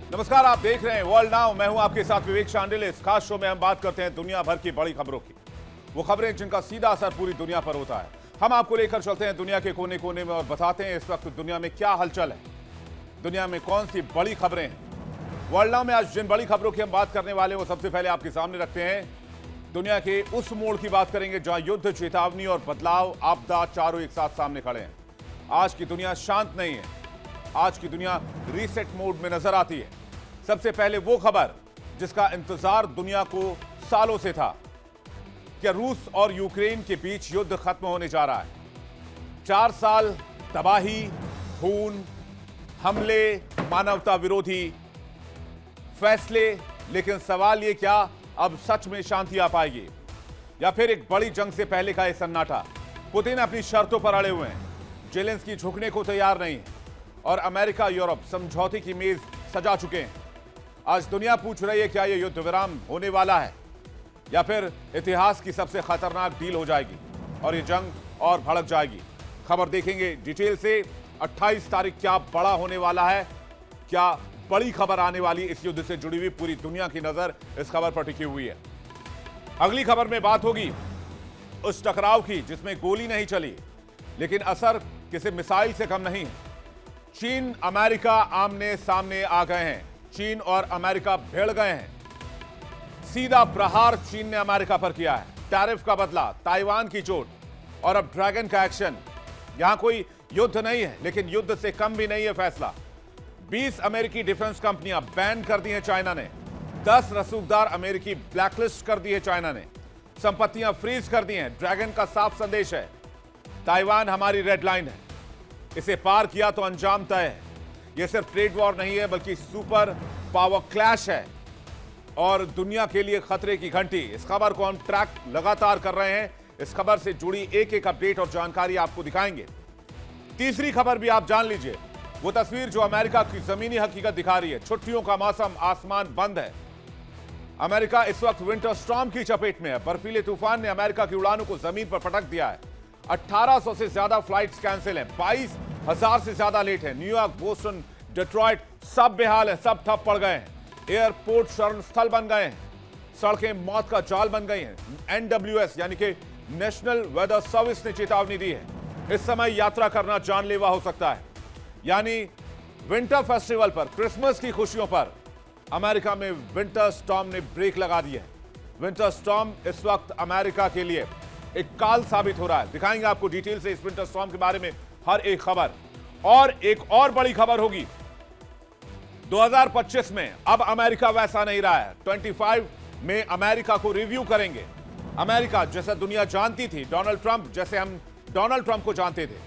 नमस्कार, आप देख रहे हैं वर्ल्ड नाउ। मैं हूं आपके साथ विवेक शांडिल। इस खास शो में हम बात करते हैं दुनिया भर की बड़ी खबरों की, वो खबरें जिनका सीधा असर पूरी दुनिया पर होता है। हम आपको लेकर चलते हैं दुनिया के कोने कोने में और बताते हैं इस वक्त दुनिया में क्या हलचल है, दुनिया में कौन सी बड़ी खबरें हैं। वर्ल्ड नाउ में आज जिन बड़ी खबरों की हम बात करने वाले हैं वो सबसे पहले आपके सामने रखते हैं। दुनिया के उस मोड़ की बात करेंगे जहां युद्ध, चेतावनी और बदलाव, आपदा चारों एक साथ सामने खड़े हैं। आज की दुनिया शांत नहीं है, आज की दुनिया रीसेट मोड में नजर आती है। सबसे पहले वो खबर जिसका इंतजार दुनिया को सालों से था, क्या रूस और यूक्रेन के बीच युद्ध खत्म होने जा रहा है। 4 साल तबाही, खून, हमले, मानवता विरोधी फैसले, लेकिन सवाल ये क्या अब सच में शांति आ पाएगी या फिर एक बड़ी जंग से पहले का यह सन्नाटा। पुतिन अपनी शर्तों पर अड़े हुए हैं, जेलेंस्की झुकने को तैयार नहीं है और अमेरिका यूरोप समझौते की मेज सजा चुके हैं। आज दुनिया पूछ रही है क्या यह युद्ध विराम होने वाला है या फिर इतिहास की सबसे खतरनाक डील हो जाएगी और यह जंग और भड़क जाएगी। खबर देखेंगे डिटेल से। 28 तारीख क्या बड़ा होने वाला है, क्या बड़ी खबर आने वाली, इस युद्ध से जुड़ी हुई पूरी दुनिया की नजर इस खबर पर टिकी हुई है। अगली खबर में बात होगी उस टकराव की जिसमें गोली नहीं चली लेकिन असर किसी मिसाइल से कम नहीं है। चीन अमेरिका आमने सामने आ गए हैं, चीन और अमेरिका भिड़ गए हैं। सीधा प्रहार चीन ने अमेरिका पर किया है, टैरिफ का बदला, ताइवान की चोट और अब ड्रैगन का एक्शन। यहां कोई युद्ध नहीं है लेकिन युद्ध से कम भी नहीं है फैसला। 20 अमेरिकी डिफेंस कंपनियां बैन कर दी हैं चाइना ने, 10 रसूखदार अमेरिकी ब्लैकलिस्ट कर दी है चाइना ने, संपत्तियां फ्रीज कर दी हैं। ड्रैगन का साफ संदेश है, ताइवान हमारी रेड लाइन है, इसे पार किया तो अंजाम तय है। यह सिर्फ ट्रेड वॉर नहीं है बल्कि सुपर पावर क्लैश है और दुनिया के लिए खतरे की घंटी। इस खबर को हम ट्रैक लगातार कर रहे हैं, इस खबर से जुड़ी एक एक अपडेट और जानकारी आपको दिखाएंगे। तीसरी खबर भी आप जान लीजिए, वो तस्वीर जो अमेरिका की जमीनी हकीकत दिखा रही है। छुट्टियों का मौसम, आसमान बंद है। अमेरिका इस वक्त विंटर स्टॉर्म की चपेट में है। बर्फीले तूफान ने अमेरिका की उड़ानों को जमीन पर पटक दिया है। 1800 से ज्यादा फ्लाइट्स कैंसिल हैं, 22,000 से ज्यादा लेट है। न्यूयॉर्क, बोस्टन, डेट्रॉइट सब बेहाल है, सब ठप पड़ गए हैं। एयरपोर्ट शरण स्थल बन गए हैं, सड़कें मौत का जाल बन गई हैं। NWS यानी कि नेशनल वेदर सर्विस ने चेतावनी दी है, इस समय यात्रा करना जानलेवा हो सकता है। यानी विंटर फेस्टिवल पर, क्रिसमस की खुशियों पर अमेरिका में विंटर स्टॉर्म ने ब्रेक लगा दी है। विंटर स्टॉर्म इस वक्त अमेरिका के लिए एक काल साबित हो रहा है। दिखाएंगे आपको डिटेल से इस विंटर स्टॉर्म के बारे में हर एक खबर। और एक और बड़ी खबर होगी 2025 में। अब अमेरिका वैसा नहीं रहा है। 25 में अमेरिका को रिव्यू करेंगे। अमेरिका जैसा दुनिया जानती थी, डोनाल्ड ट्रंप जैसे हम डोनाल्ड ट्रंप को जानते थे,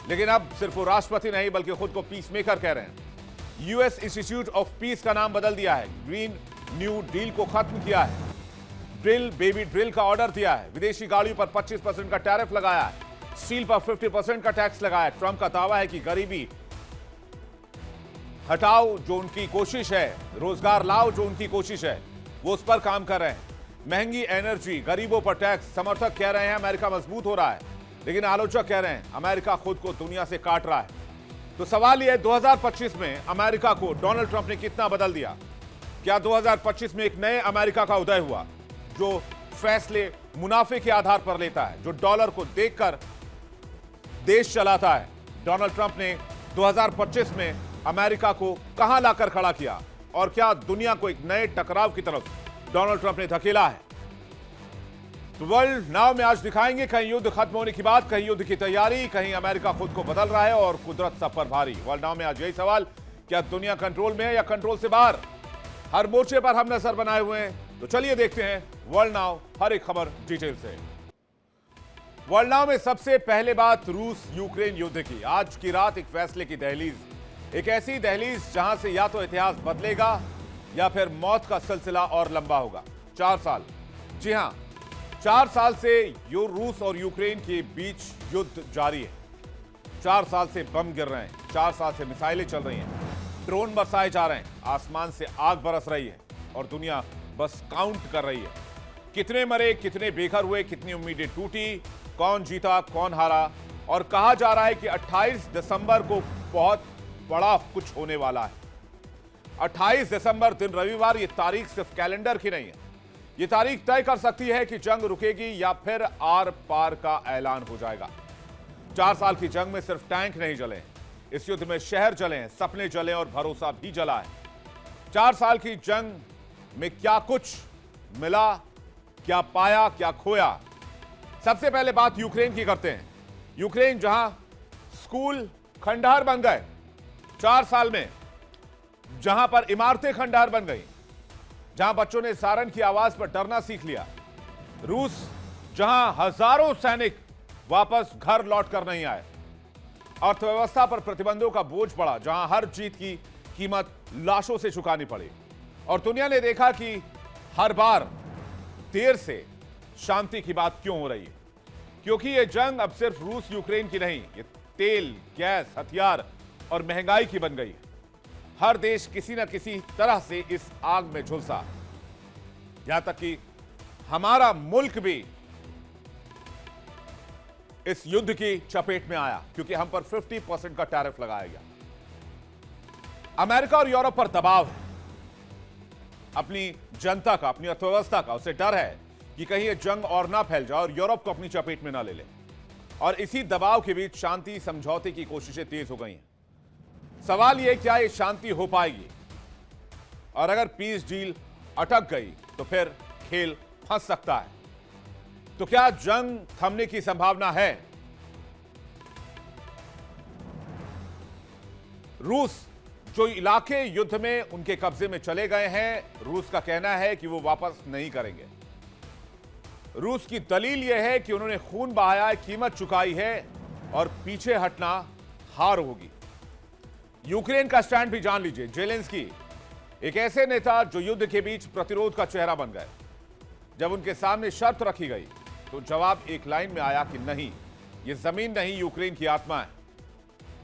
लेकिन अब सिर्फ वो राष्ट्रपति नहीं बल्कि खुद को पीस मेकर कह रहे हैं। यूएस इंस्टीट्यूट ऑफ पीस का नाम बदल दिया है। ग्रीन न्यू डील को खत्म किया है। ड्रिल बेबी ड्रिल का ऑर्डर दिया है। विदेशी गाड़ियों पर 25% का टैरिफ लगाया है। स्टील पर 50% का टैक्स लगाया है। ट्रंप का दावा है कि गरीबी हटाओ जो उनकी कोशिश है, रोजगार लाओ जो उनकी कोशिश है, वो उस पर काम कर रहे हैं। महंगी एनर्जी, गरीबों पर टैक्स। समर्थक कह रहे हैं अमेरिका मजबूत हो रहा है, लेकिन आलोचक कह रहे हैं अमेरिका खुद को दुनिया से काट रहा है। तो सवाल यह है 2025 में अमेरिका को डोनाल्ड ट्रंप ने कितना बदल दिया। क्या 2025 में एक नए अमेरिका का उदय हुआ जो फैसले मुनाफे के आधार पर लेता है, जो डॉलर को देखकर देश चलाता है। डोनाल्ड ट्रंप ने 2025 में अमेरिका को कहां लाकर खड़ा किया और क्या दुनिया को एक नए टकराव की तरफ डोनाल्ड ट्रंप ने धकेला है। तो वर्ल्ड नाउ में आज दिखाएंगे कहीं युद्ध खत्म होने की बात, कहीं युद्ध की तैयारी, कहीं अमेरिका खुद को बदल रहा है और कुदरत सब पर भारी। वर्ल्ड नाउ में आज यही सवाल, क्या दुनिया कंट्रोल में है या कंट्रोल से बाहर। हर मोर्चे पर हम नजर बनाए हुए हैं, तो चलिए देखते हैं वर्ल्ड नाउ, हर एक खबर डिटेल से। वर्ल्ड नाउ में सबसे पहले बात रूस यूक्रेन युद्ध की। आज की रात एक फैसले की दहलीज, एक ऐसी दहलीज जहां से या तो इतिहास बदलेगा या फिर मौत का सिलसिला और लंबा होगा। 4 साल, जी हां, 4 साल से रूस और यूक्रेन के बीच युद्ध जारी है। 4 साल से बम गिर रहे हैं, 4 साल से मिसाइलें चल रही हैं, ड्रोन बरसाए जा रहे हैं, आसमान से आग बरस रही है और दुनिया बस काउंट कर रही है। कितने मरे, कितने बेघर हुए, कितनी उम्मीदें टूटी, कौन जीता, कौन हारा। और कहा जा रहा है कि 28 दिसंबर को बहुत बड़ा कुछ होने वाला है। 28 दिसंबर दिन रविवार, ये तारीख सिर्फ कैलेंडर की नहीं है, ये तारीख तय कर सकती है कि जंग रुकेगी या फिर आर पार का ऐलान हो जाएगा। 4 साल की जंग में सिर्फ टैंक नहीं जले, इस युद्ध में शहर जले हैं, सपने जले और भरोसा भी जला है। 4 साल की जंग में क्या कुछ मिला, क्या पाया, क्या खोया। सबसे पहले बात यूक्रेन की करते हैं। यूक्रेन जहां स्कूल खंडहर बन गए 4 साल में, जहां पर इमारतें खंडहर बन गई, जहां बच्चों ने सायरन की आवाज पर डरना सीख लिया। रूस जहां हजारों सैनिक वापस घर लौट कर नहीं आए। अर्थव्यवस्था पर प्रतिबंधों का बोझ पड़ा, जहां हर जीत की कीमत लाशों से चुकानी पड़ी। और दुनिया ने देखा कि हर बार देर से शांति की बात क्यों हो रही है, क्योंकि यह जंग अब सिर्फ रूस यूक्रेन की नहीं, ये तेल, गैस, हथियार और महंगाई की बन गई है। हर देश किसी न किसी तरह से इस आग में झुलसा, यहां तक कि हमारा मुल्क भी इस युद्ध की चपेट में आया, क्योंकि हम पर 50% का टैरिफ लगाया गया। अमेरिका और यूरोप पर दबाव है, अपनी जनता का, अपनी अर्थव्यवस्था का। उसे डर है कि कहीं यह जंग और ना फैल जाए और यूरोप को अपनी चपेट में ना ले ले। और इसी दबाव के बीच शांति समझौते की कोशिशें तेज हो गई हैं। सवाल यह, क्या यह शांति हो पाएगी? और अगर पीस डील अटक गई तो फिर खेल फंस सकता है। तो क्या जंग थमने की संभावना है? रूस जो इलाके युद्ध में उनके कब्जे में चले गए हैं, रूस का कहना है कि वो वापस नहीं करेंगे। रूस की दलील यह है कि उन्होंने खून बहाया है, कीमत चुकाई है और पीछे हटना हार होगी। यूक्रेन का स्टैंड भी जान लीजिए। जेलेंस्की एक ऐसे नेता जो युद्ध के बीच प्रतिरोध का चेहरा बन गए। जब उनके सामने शर्त रखी गई तो जवाब एक लाइन में आया कि नहीं, यह जमीन नहीं, यूक्रेन की आत्मा है,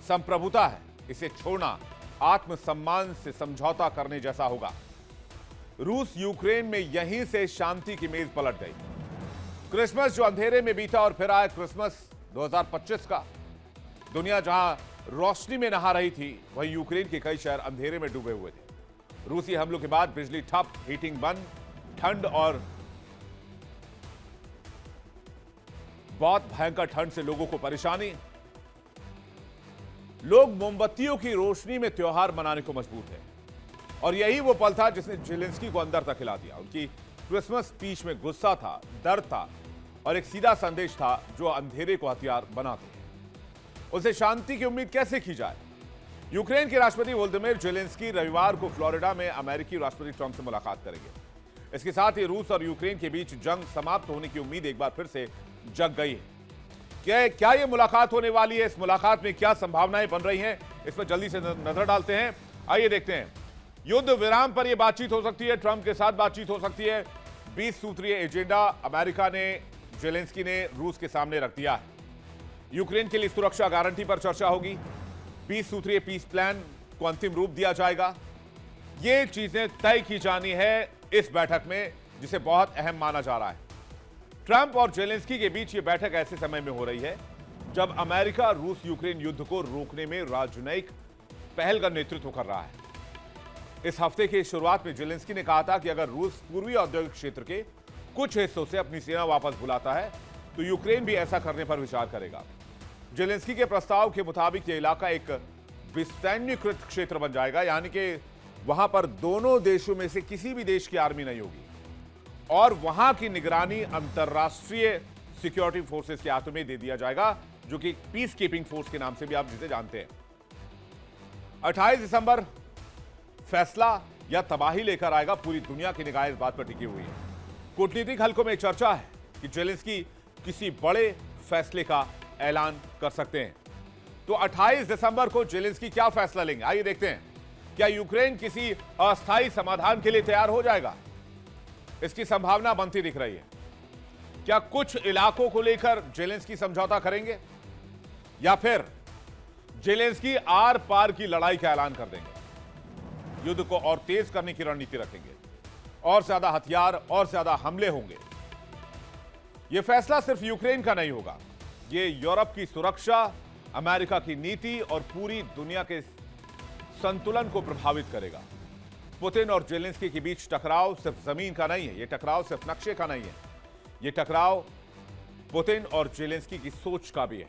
संप्रभुता है, इसे छोड़ना आत्मसम्मान से समझौता करने जैसा होगा। रूस यूक्रेन में यहीं से शांति की मेज पलट गई। क्रिसमस जो अंधेरे में बीता और फिर आया क्रिसमस 2025 का। दुनिया जहां रोशनी में नहा रही थी, वहीं यूक्रेन के कई शहर अंधेरे में डूबे हुए थे। रूसी हमलों के बाद बिजली ठप, हीटिंग बंद, ठंड और बहुत भयंकर ठंड से लोगों को परेशानी। लोग मोमबत्तियों की रोशनी में त्योहार मनाने को मजबूर थे और यही वो पल था जिसने जेलेंस्की को अंदर तक हिला दिया। उनकी क्रिसमस स्पीच में गुस्सा था, डर था और एक सीधा संदेश था जो अंधेरे को हथियार बनाते हैं। उसे शांति की उम्मीद कैसे की जाए? यूक्रेन के राष्ट्रपति वोलोदिमीर जेलेंस्की रविवार को फ्लोरिडा में अमेरिकी राष्ट्रपति ट्रंप से मुलाकात करेंगे। इसके साथ ही रूस और यूक्रेन के बीच जंग समाप्त होने की उम्मीद एक बार फिर से जग गई है। क्या यह मुलाकात होने वाली है? इस मुलाकात में क्या संभावनाएं बन रही हैं, इस पर जल्दी से नजर डालते हैं। आइए देखते हैं। युद्ध विराम पर यह बातचीत हो सकती है, ट्रंप के साथ बातचीत हो सकती है। 20 सूत्रीय एजेंडा अमेरिका ने, जेलेंस्की ने रूस के सामने रख दिया है। यूक्रेन के लिए सुरक्षा गारंटी पर चर्चा होगी। 20 सूत्रीय पीस प्लान को अंतिम रूप दिया जाएगा। ये चीजें तय की जानी है इस बैठक में, जिसे बहुत अहम माना जा रहा है। ट्रंप और जेलेंस्की के बीच ये बैठक ऐसे समय में हो रही है जब अमेरिका रूस यूक्रेन युद्ध को रोकने में राजनयिक पहल का नेतृत्व कर रहा है। इस हफ्ते की शुरुआत में जेलेंस्की ने कहा था कि अगर रूस पूर्वी औद्योगिक क्षेत्र के कुछ हिस्सों से अपनी सेना वापस बुलाता है तो यूक्रेन भी ऐसा करने पर विचार करेगा। जेलेंस्की के प्रस्ताव के मुताबिक यह इलाका एक विसैन्यीकृत क्षेत्र बन जाएगा, यानी कि वहां पर दोनों देशों में से किसी भी देश की आर्मी नहीं होगी और वहां की निगरानी अंतरराष्ट्रीय सिक्योरिटी फोर्सेस के हाथों में दे दिया जाएगा, जो कि पीस कीपिंग फोर्स के नाम से भी आप जिसे जानते हैं। 28 दिसंबर फैसला या तबाही लेकर आएगा, पूरी दुनिया की निगाहें इस बात पर टिकी हुई है। कूटनीतिक हलकों में चर्चा है कि जेलेंस्की किसी बड़े फैसले का ऐलान कर सकते हैं। तो 28 दिसंबर को जेलेंस्की क्या फैसला लेंगे, आइए देखते हैं। क्या यूक्रेन किसी अस्थायी समाधान के लिए तैयार हो जाएगा? इसकी संभावना बनती दिख रही है। क्या कुछ इलाकों को लेकर जेलेंस्की समझौता करेंगे या फिर जेलेंस्की आर पार की लड़ाई का ऐलान कर देंगे, युद्ध को और तेज करने की रणनीति रखेंगे, और ज्यादा हथियार और ज्यादा हमले होंगे? यह फैसला सिर्फ यूक्रेन का नहीं होगा, यह यूरोप की सुरक्षा, अमेरिका की नीति और पूरी दुनिया के संतुलन को प्रभावित करेगा। पुतिन और जेलेंस्की के बीच टकराव सिर्फ जमीन का नहीं है, यह टकराव सिर्फ नक्शे का नहीं है, यह टकराव पुतिन और जेलेंस्की की सोच का भी है,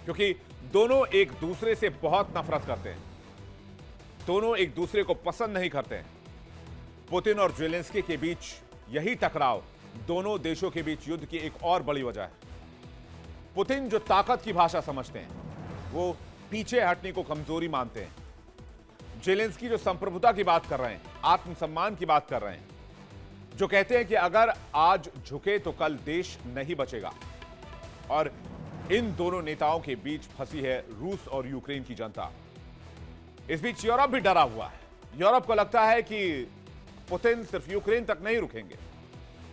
क्योंकि दोनों एक दूसरे से बहुत नफरत करते हैं, दोनों एक दूसरे को पसंद नहीं करते हैं। पुतिन और जेलेंस्की के बीच यही टकराव दोनों देशों के बीच युद्ध की एक और बड़ी वजह है। पुतिन जो ताकत की भाषा समझते हैं, वो पीछे हटने को कमजोरी मानते हैं। जेलेंस्की जो संप्रभुता की बात कर रहे हैं, आत्मसम्मान की बात कर रहे हैं, जो कहते हैं कि अगर आज झुके तो कल देश नहीं बचेगा। और इन दोनों नेताओं के बीच फंसी है रूस और यूक्रेन की जनता। इस बीच यूरोप भी डरा हुआ है। यूरोप को लगता है कि पुतिन सिर्फ यूक्रेन तक नहीं रुकेंगे,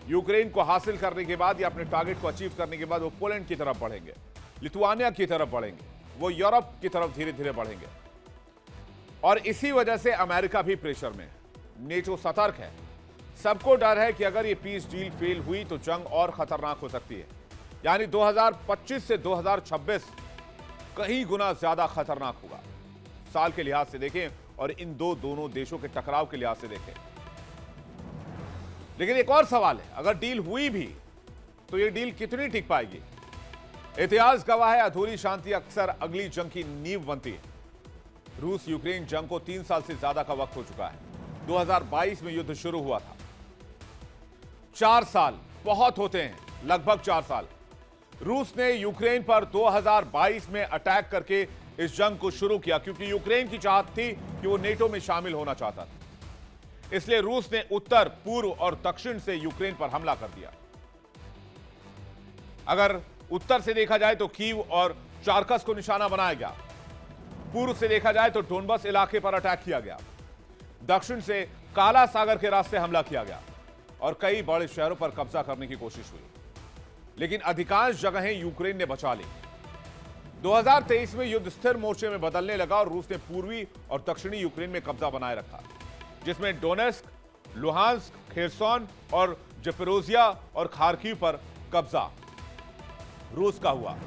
यूक्रेन को हासिल करने के बाद या अपने टारगेट को अचीव करने के बाद वो पोलैंड की तरफ बढ़ेंगे, लिथुआनिया की तरफ बढ़ेंगे, वो यूरोप की तरफ धीरे धीरे बढ़ेंगे। और इसी वजह से अमेरिका भी प्रेशर में, नेटो सतर्क है। सबको डर है कि अगर ये पीस डील फेल हुई तो जंग और खतरनाक हो सकती है। यानी 2025 से 2026 कहीं गुना ज्यादा खतरनाक होगा, साल के लिहाज से देखें और इन दोनों देशों के टकराव के लिहाज से देखें। लेकिन एक और सवाल है, अगर डील हुई भी तो ये डील कितनी टिक पाएगी? इतिहास गवाह है, अधूरी शांति अक्सर अगली जंग की नींव बनती है। रूस यूक्रेन जंग को 3 साल से ज्यादा का वक्त हो चुका है। 2022 में युद्ध शुरू हुआ था। 4 साल बहुत होते हैं, लगभग 4 साल। रूस ने यूक्रेन पर 2022 में अटैक करके इस जंग को शुरू किया, क्योंकि यूक्रेन की चाहत थी कि वो नेटो में शामिल होना चाहता था। इसलिए रूस ने उत्तर, पूर्व और दक्षिण से यूक्रेन पर हमला कर दिया। अगर उत्तर से देखा जाए तो कीव और चारकस को निशाना बनाया गया, पूर्व से देखा जाए तो डोनबस इलाके पर अटैक किया गया, दक्षिण से काला सागर के रास्ते हमला किया गया और कई बड़े शहरों पर कब्जा करने की कोशिश हुई। लेकिन अधिकांश जगहें यूक्रेन ने बचा ली। 2023 में युद्ध स्थिर मोर्चे में बदलने लगा और रूस ने पूर्वी और दक्षिणी यूक्रेन में कब्जा बनाए रखा, जिसमें डोनेस्क, लुहांस्क, खेरसोन और जपोरोजिया और खार्किव पर कब्जा रूस का हुआ।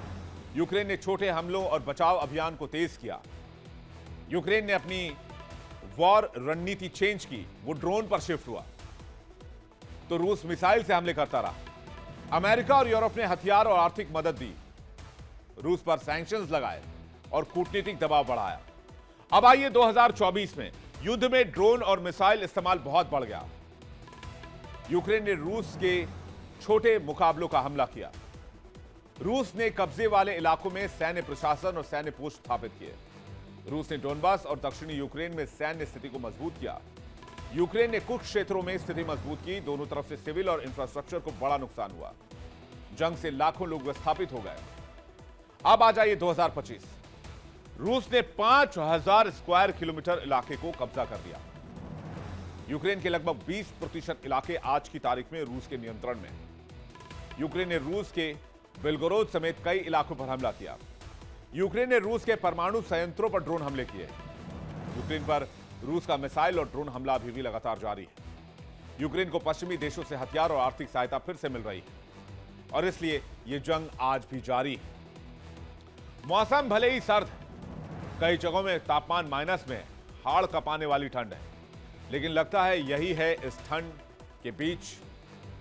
यूक्रेन ने छोटे हमलों और बचाव अभियान को तेज किया। यूक्रेन ने अपनी वॉर रणनीति चेंज की, वो ड्रोन पर शिफ्ट हुआ, तो रूस मिसाइल से हमले करता रहा। अमेरिका और यूरोप ने हथियार और आर्थिक मदद दी, रूस पर सैंक्शंस लगाए और कूटनीतिक दबाव बढ़ाया। अब आइए 2024 में युद्ध में ड्रोन और मिसाइल इस्तेमाल बहुत बढ़ गया। यूक्रेन ने रूस के छोटे मुकाबलों का हमला किया। रूस ने कब्जे वाले इलाकों में सैन्य प्रशासन और सैन्य पोस्ट स्थापित किए। रूस ने डोनबास और दक्षिणी यूक्रेन में सैन्य स्थिति को मजबूत किया। यूक्रेन ने कुछ क्षेत्रों में स्थिति मजबूत की। दोनों तरफ से सिविल और इंफ्रास्ट्रक्चर को बड़ा नुकसान हुआ। जंग से लाखों लोग विस्थापित हो गए। अब आ जाइए 2025। रूस ने 5000 स्क्वायर किलोमीटर इलाके को कब्जा कर लिया। यूक्रेन के लगभग 20% इलाके आज की तारीख में रूस के नियंत्रण में। यूक्रेन ने रूस के बेलगोरोद समेत कई इलाकों पर हमला किया। यूक्रेन ने रूस के परमाणु संयंत्रों पर ड्रोन हमले किए। यूक्रेन पर रूस का मिसाइल और ड्रोन हमला अभी भी लगातार जारी है। यूक्रेन को पश्चिमी देशों से हथियार और आर्थिक सहायता फिर से मिल रही है और इसलिए यह जंग आज भी जारी है। मौसम भले ही सर्द है, कई जगहों में तापमान माइनस में है, हाड़ कपाने वाली ठंड है, लेकिन लगता है यही है इस ठंड के बीच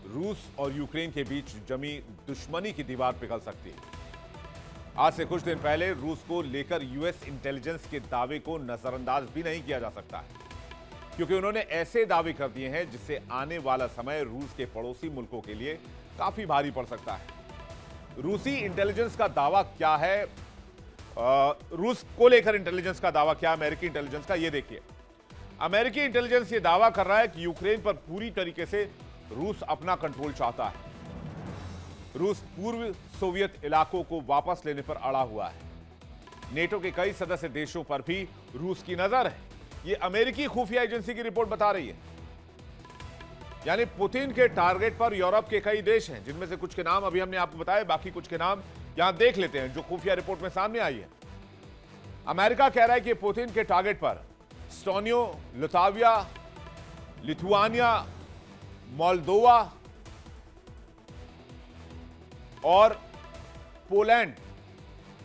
रूस और यूक्रेन के बीच जमी दुश्मनी की दीवार पिघल सकती है। आज से कुछ दिन पहले रूस को लेकर यूएस इंटेलिजेंस के दावे को नजरअंदाज भी नहीं किया जा सकता है, क्योंकि उन्होंने ऐसे दावे कर दिए हैं जिससे आने वाला समय रूस के पड़ोसी मुल्कों के लिए काफी भारी पड़ सकता है। रूसी इंटेलिजेंस का दावा क्या है, रूस को लेकर इंटेलिजेंस का दावा क्या है, अमेरिकी इंटेलिजेंस का, यह देखिए। अमेरिकी इंटेलिजेंस यह दावा कर रहा है कि यूक्रेन पर पूरी तरीके से रूस अपना कंट्रोल चाहता है। रूस पूर्व सोवियत इलाकों को वापस लेने पर अड़ा हुआ है। नेटो के कई सदस्य देशों पर भी रूस की नजर है, यह अमेरिकी खुफिया एजेंसी की रिपोर्ट बता रही है। यानी पुतिन के टारगेट पर यूरोप के कई देश हैं, जिनमें से कुछ के नाम अभी हमने आपको बताए, बाकी कुछ के नाम यहां देख लेते हैं जो खुफिया रिपोर्ट में सामने आई है। अमेरिका कह रहा है कि पुतिन के टारगेट पर एस्टोनिया, लिथुआनिया, लिथुआनिया, मोल्दोवा और पोलैंड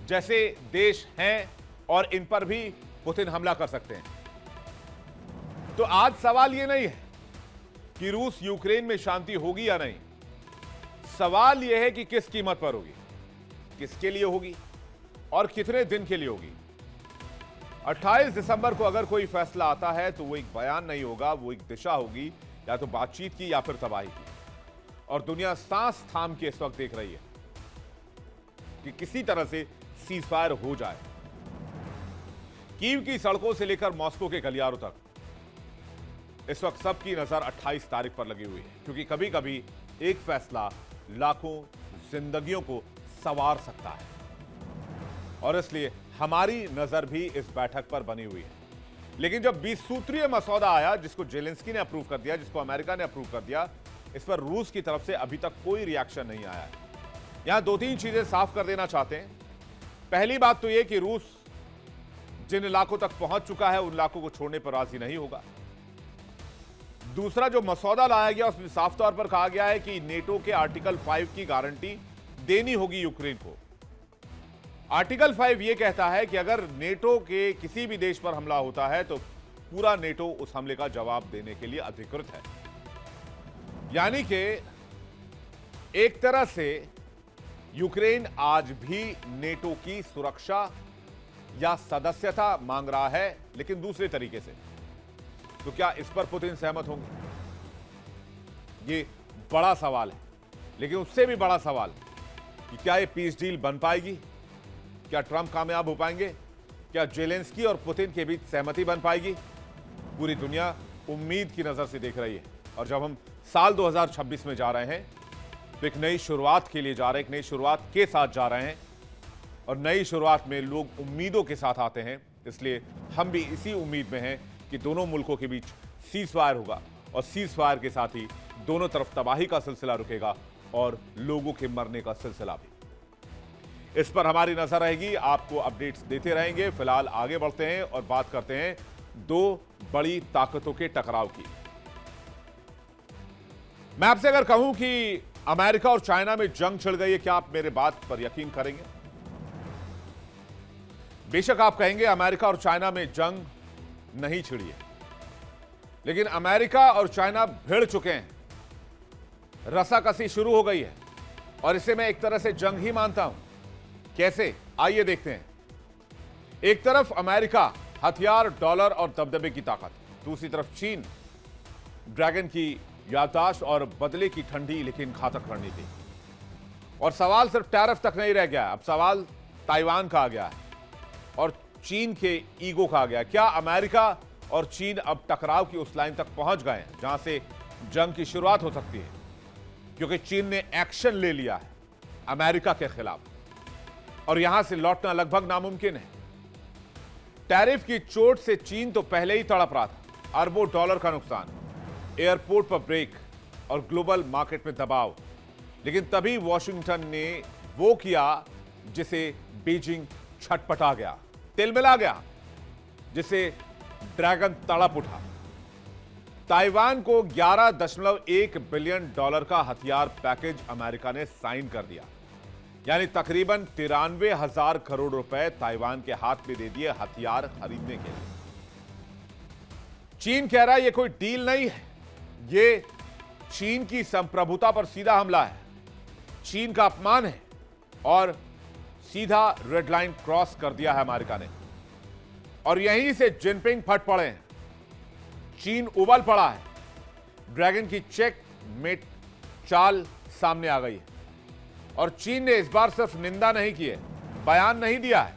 जैसे देश हैं और इन पर भी पुतिन हमला कर सकते हैं। तो आज सवाल यह नहीं है कि रूस यूक्रेन में शांति होगी या नहीं, सवाल यह है कि किस कीमत पर होगी, किसके लिए होगी और कितने दिन के लिए होगी। 28 दिसंबर को अगर कोई फैसला आता है तो वो एक बयान नहीं होगा, वो एक दिशा होगी, या तो बातचीत की या फिर तबाही की। और दुनिया सांस थाम के इस वक्त देख रही है कि किसी तरह से सीज फायर हो जाए। कीव की सड़कों से लेकर मॉस्को के गलियारों तक इस वक्त सबकी नजर 28 तारीख पर लगी हुई है, क्योंकि कभी कभी एक फैसला लाखों जिंदगियों को संवार सकता है। और इसलिए हमारी नजर भी इस बैठक पर बनी हुई है। लेकिन जब 20 सूत्रीय मसौदा आया, जिसको जेलेंस्की ने अप्रूव कर दिया, जिसको अमेरिका ने अप्रूव कर दिया, इस पर रूस की तरफ से अभी तक कोई रिएक्शन नहीं आया है। यहां 2-3 चीजें साफ कर देना चाहते हैं। पहली बात तो यह कि रूस जिन इलाकों तक पहुंच चुका है उन इलाकों को छोड़ने पर राजी नहीं होगा। दूसरा, जो मसौदा लाया गया उसमें साफ तौर पर कहा गया है कि नेटो के आर्टिकल 5 की गारंटी देनी होगी यूक्रेन को। आर्टिकल 5 यह कहता है कि अगर नेटो के किसी भी देश पर हमला होता है तो पूरा नेटो उस हमले का जवाब देने के लिए अधिकृत है। यानी कि एक तरह से यूक्रेन आज भी नेटो की सुरक्षा या सदस्यता मांग रहा है, लेकिन दूसरे तरीके से। तो क्या इस पर पुतिन सहमत होंगे? ये बड़ा सवाल है। लेकिन उससे भी बड़ा सवाल कि क्या ये पीस डील बन पाएगी? क्या ट्रंप कामयाब हो पाएंगे? क्या जेलेंस्की और पुतिन के बीच सहमति बन पाएगी? पूरी दुनिया उम्मीद की नजर से देख रही है। और जब हम साल 2026 में जा रहे हैं तो एक नई शुरुआत के लिए जा रहे हैं, एक नई शुरुआत के साथ जा रहे हैं। और नई शुरुआत में लोग उम्मीदों के साथ आते हैं, इसलिए हम भी इसी उम्मीद में हैं कि दोनों मुल्कों के बीच सीज फायर होगा और सीज फायर के साथ ही दोनों तरफ तबाही का सिलसिला रुकेगा और लोगों के मरने का सिलसिला भी। इस पर हमारी नजर रहेगी, आपको अपडेट्स देते रहेंगे। फिलहाल आगे बढ़ते हैं और बात करते हैं दो बड़ी ताकतों के टकराव की। मैं आपसे अगर कहूं कि अमेरिका और चाइना में जंग छिड़ गई है, क्या आप मेरे बात पर यकीन करेंगे? बेशक आप कहेंगे अमेरिका और चाइना में जंग नहीं छिड़ी है, लेकिन अमेरिका और चाइना भिड़ चुके हैं, रसाकसी शुरू हो गई है। और इसे मैं एक तरह से जंग ही मानता हूं। कैसे? आइए देखते हैं। एक तरफ अमेरिका, हथियार, डॉलर और दबदबे की ताकत, दूसरी तरफ चीन, ड्रैगन की याददाश्त और बदले की ठंडी लेकिन घातक रणनीति। और सवाल सिर्फ टैरिफ तक नहीं रह गया, अब सवाल ताइवान का आ गया है और चीन के ईगो का आ गया। क्या अमेरिका और चीन अब टकराव की उस लाइन तक पहुंच गए हैं जहां से जंग की शुरुआत हो सकती है? क्योंकि चीन ने एक्शन ले लिया है अमेरिका के खिलाफ और यहां से लौटना लगभग नामुमकिन है। टैरिफ की चोट से चीन तो पहले ही तड़प रहा था, अरबों डॉलर का नुकसान, एयरपोर्ट पर ब्रेक और ग्लोबल मार्केट में दबाव। लेकिन तभी वॉशिंगटन ने वो किया जिसे बीजिंग छटपटा गया, तिलमिला गया, जिसे ड्रैगन तड़प उठा। ताइवान को $11.1 बिलियन का हथियार पैकेज अमेरिका ने साइन कर दिया, यानी तकरीबन 93,000 करोड़ रुपए ताइवान के हाथ में दे दिए हथियार खरीदने के लिए। चीन कह रहा है यह कोई डील नहीं है, यह चीन की संप्रभुता पर सीधा हमला है, चीन का अपमान है और सीधा रेड लाइन क्रॉस कर दिया है अमेरिका ने। और यहीं से जिनपिंग फट पड़े हैं, चीन उबल पड़ा है, ड्रैगन की चेक मेट चाल सामने आ गई है। और चीन ने इस बार सिर्फ निंदा नहीं की है, बयान नहीं दिया है,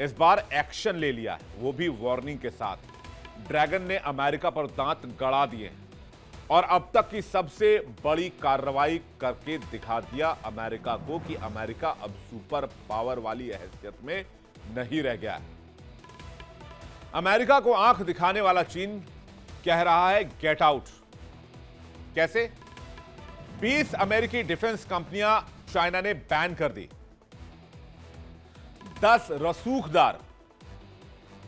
इस बार एक्शन ले लिया है, वो भी वार्निंग के साथ। ड्रैगन ने अमेरिका पर दांत गड़ा दिए हैं और अब तक की सबसे बड़ी कार्रवाई करके दिखा दिया अमेरिका को कि अमेरिका अब सुपर पावर वाली हैसियत में नहीं रह गया है। अमेरिका को आंख दिखाने वाला चीन कह रहा है गेट आउट। कैसे? 20 अमेरिकी डिफेंस कंपनियां चाइना ने बैन कर दी, 10 रसूखदार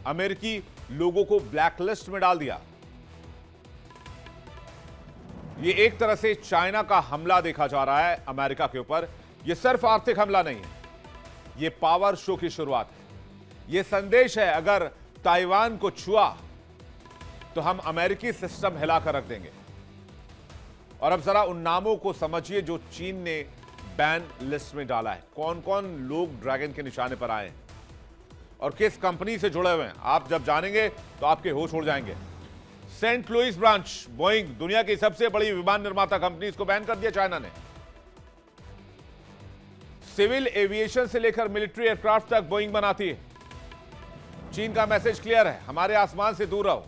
अमेरिकी लोगों को ब्लैकलिस्ट में डाल दिया। यह एक तरह से चाइना का हमला देखा जा रहा है अमेरिका के ऊपर। यह सिर्फ आर्थिक हमला नहीं है, यह पावर शो की शुरुआत है। यह संदेश है अगर ताइवान को छुआ तो हम अमेरिकी सिस्टम हिलाकर रख देंगे। और अब जरा उन नामों को समझिए जो चीन ने बैन लिस्ट में डाला है। कौन कौन लोग ड्रैगन के निशाने पर आए हैं और किस कंपनी से जुड़े हुए हैं, आप जब जानेंगे तो आपके होश उड़ जाएंगे। सेंट लुइस ब्रांच बोइंग, दुनिया की सबसे बड़ी विमान निर्माता कंपनी, इसको बैन कर दिया चाइना ने। सिविल एविएशन से लेकर मिलिट्री एयरक्राफ्ट तक बोइंग बनाती है। चीन का मैसेज क्लियर है, हमारे आसमान से दूर रहो।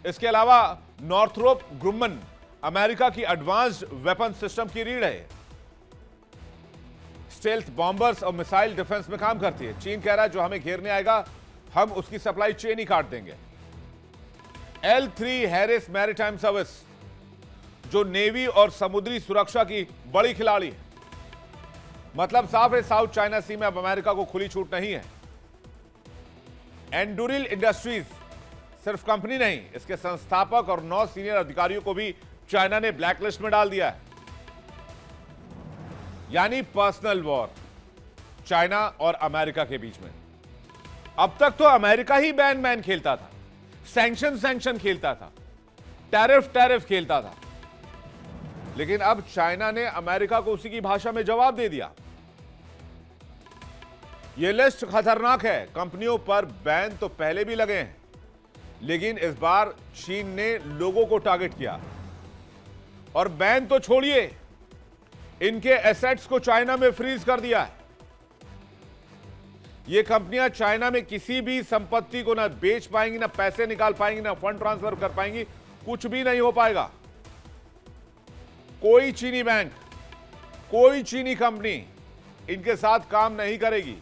इसके अलावा नॉर्थरोप ग्रुमन अमेरिका की एडवांस्ड वेपन सिस्टम की रीढ़ है। स्टेल्थ बॉम्बर्स और मिसाइल डिफेंस में काम करती है। चीन कह रहा है जो हमें घेरने आएगा हम उसकी सप्लाई चेन ही काट देंगे। L3 हैरिस मैरीटाइम सर्विस जो नेवी और समुद्री सुरक्षा की बड़ी खिलाड़ी है। मतलब साफ है, साउथ चाइना सी में अब अमेरिका को खुली छूट नहीं है। एंडुरिल इंडस्ट्रीज सिर्फ कंपनी नहीं, इसके संस्थापक और 9 सीनियर अधिकारियों को भी चाइना ने ब्लैकलिस्ट में डाल दिया है। यानी पर्सनल वॉर चाइना और अमेरिका के बीच में। अब तक तो अमेरिका ही बैन खेलता था, सैंक्शन खेलता था, टैरिफ खेलता था, लेकिन अब चाइना ने अमेरिका को उसी की भाषा में जवाब दे दिया। यह लिस्ट खतरनाक है। कंपनियों पर बैन तो पहले भी लगे हैं, लेकिन इस बार चीन ने लोगों को टारगेट किया। और बैन तो छोड़िए, इनके एसेट्स को चाइना में फ्रीज कर दिया है। ये कंपनियां चाइना में किसी भी संपत्ति को ना बेच पाएंगी, ना पैसे निकाल पाएंगी, ना फंड ट्रांसफर कर पाएंगी, कुछ भी नहीं हो पाएगा। कोई चीनी बैंक, कोई चीनी कंपनी इनके साथ काम नहीं करेगी।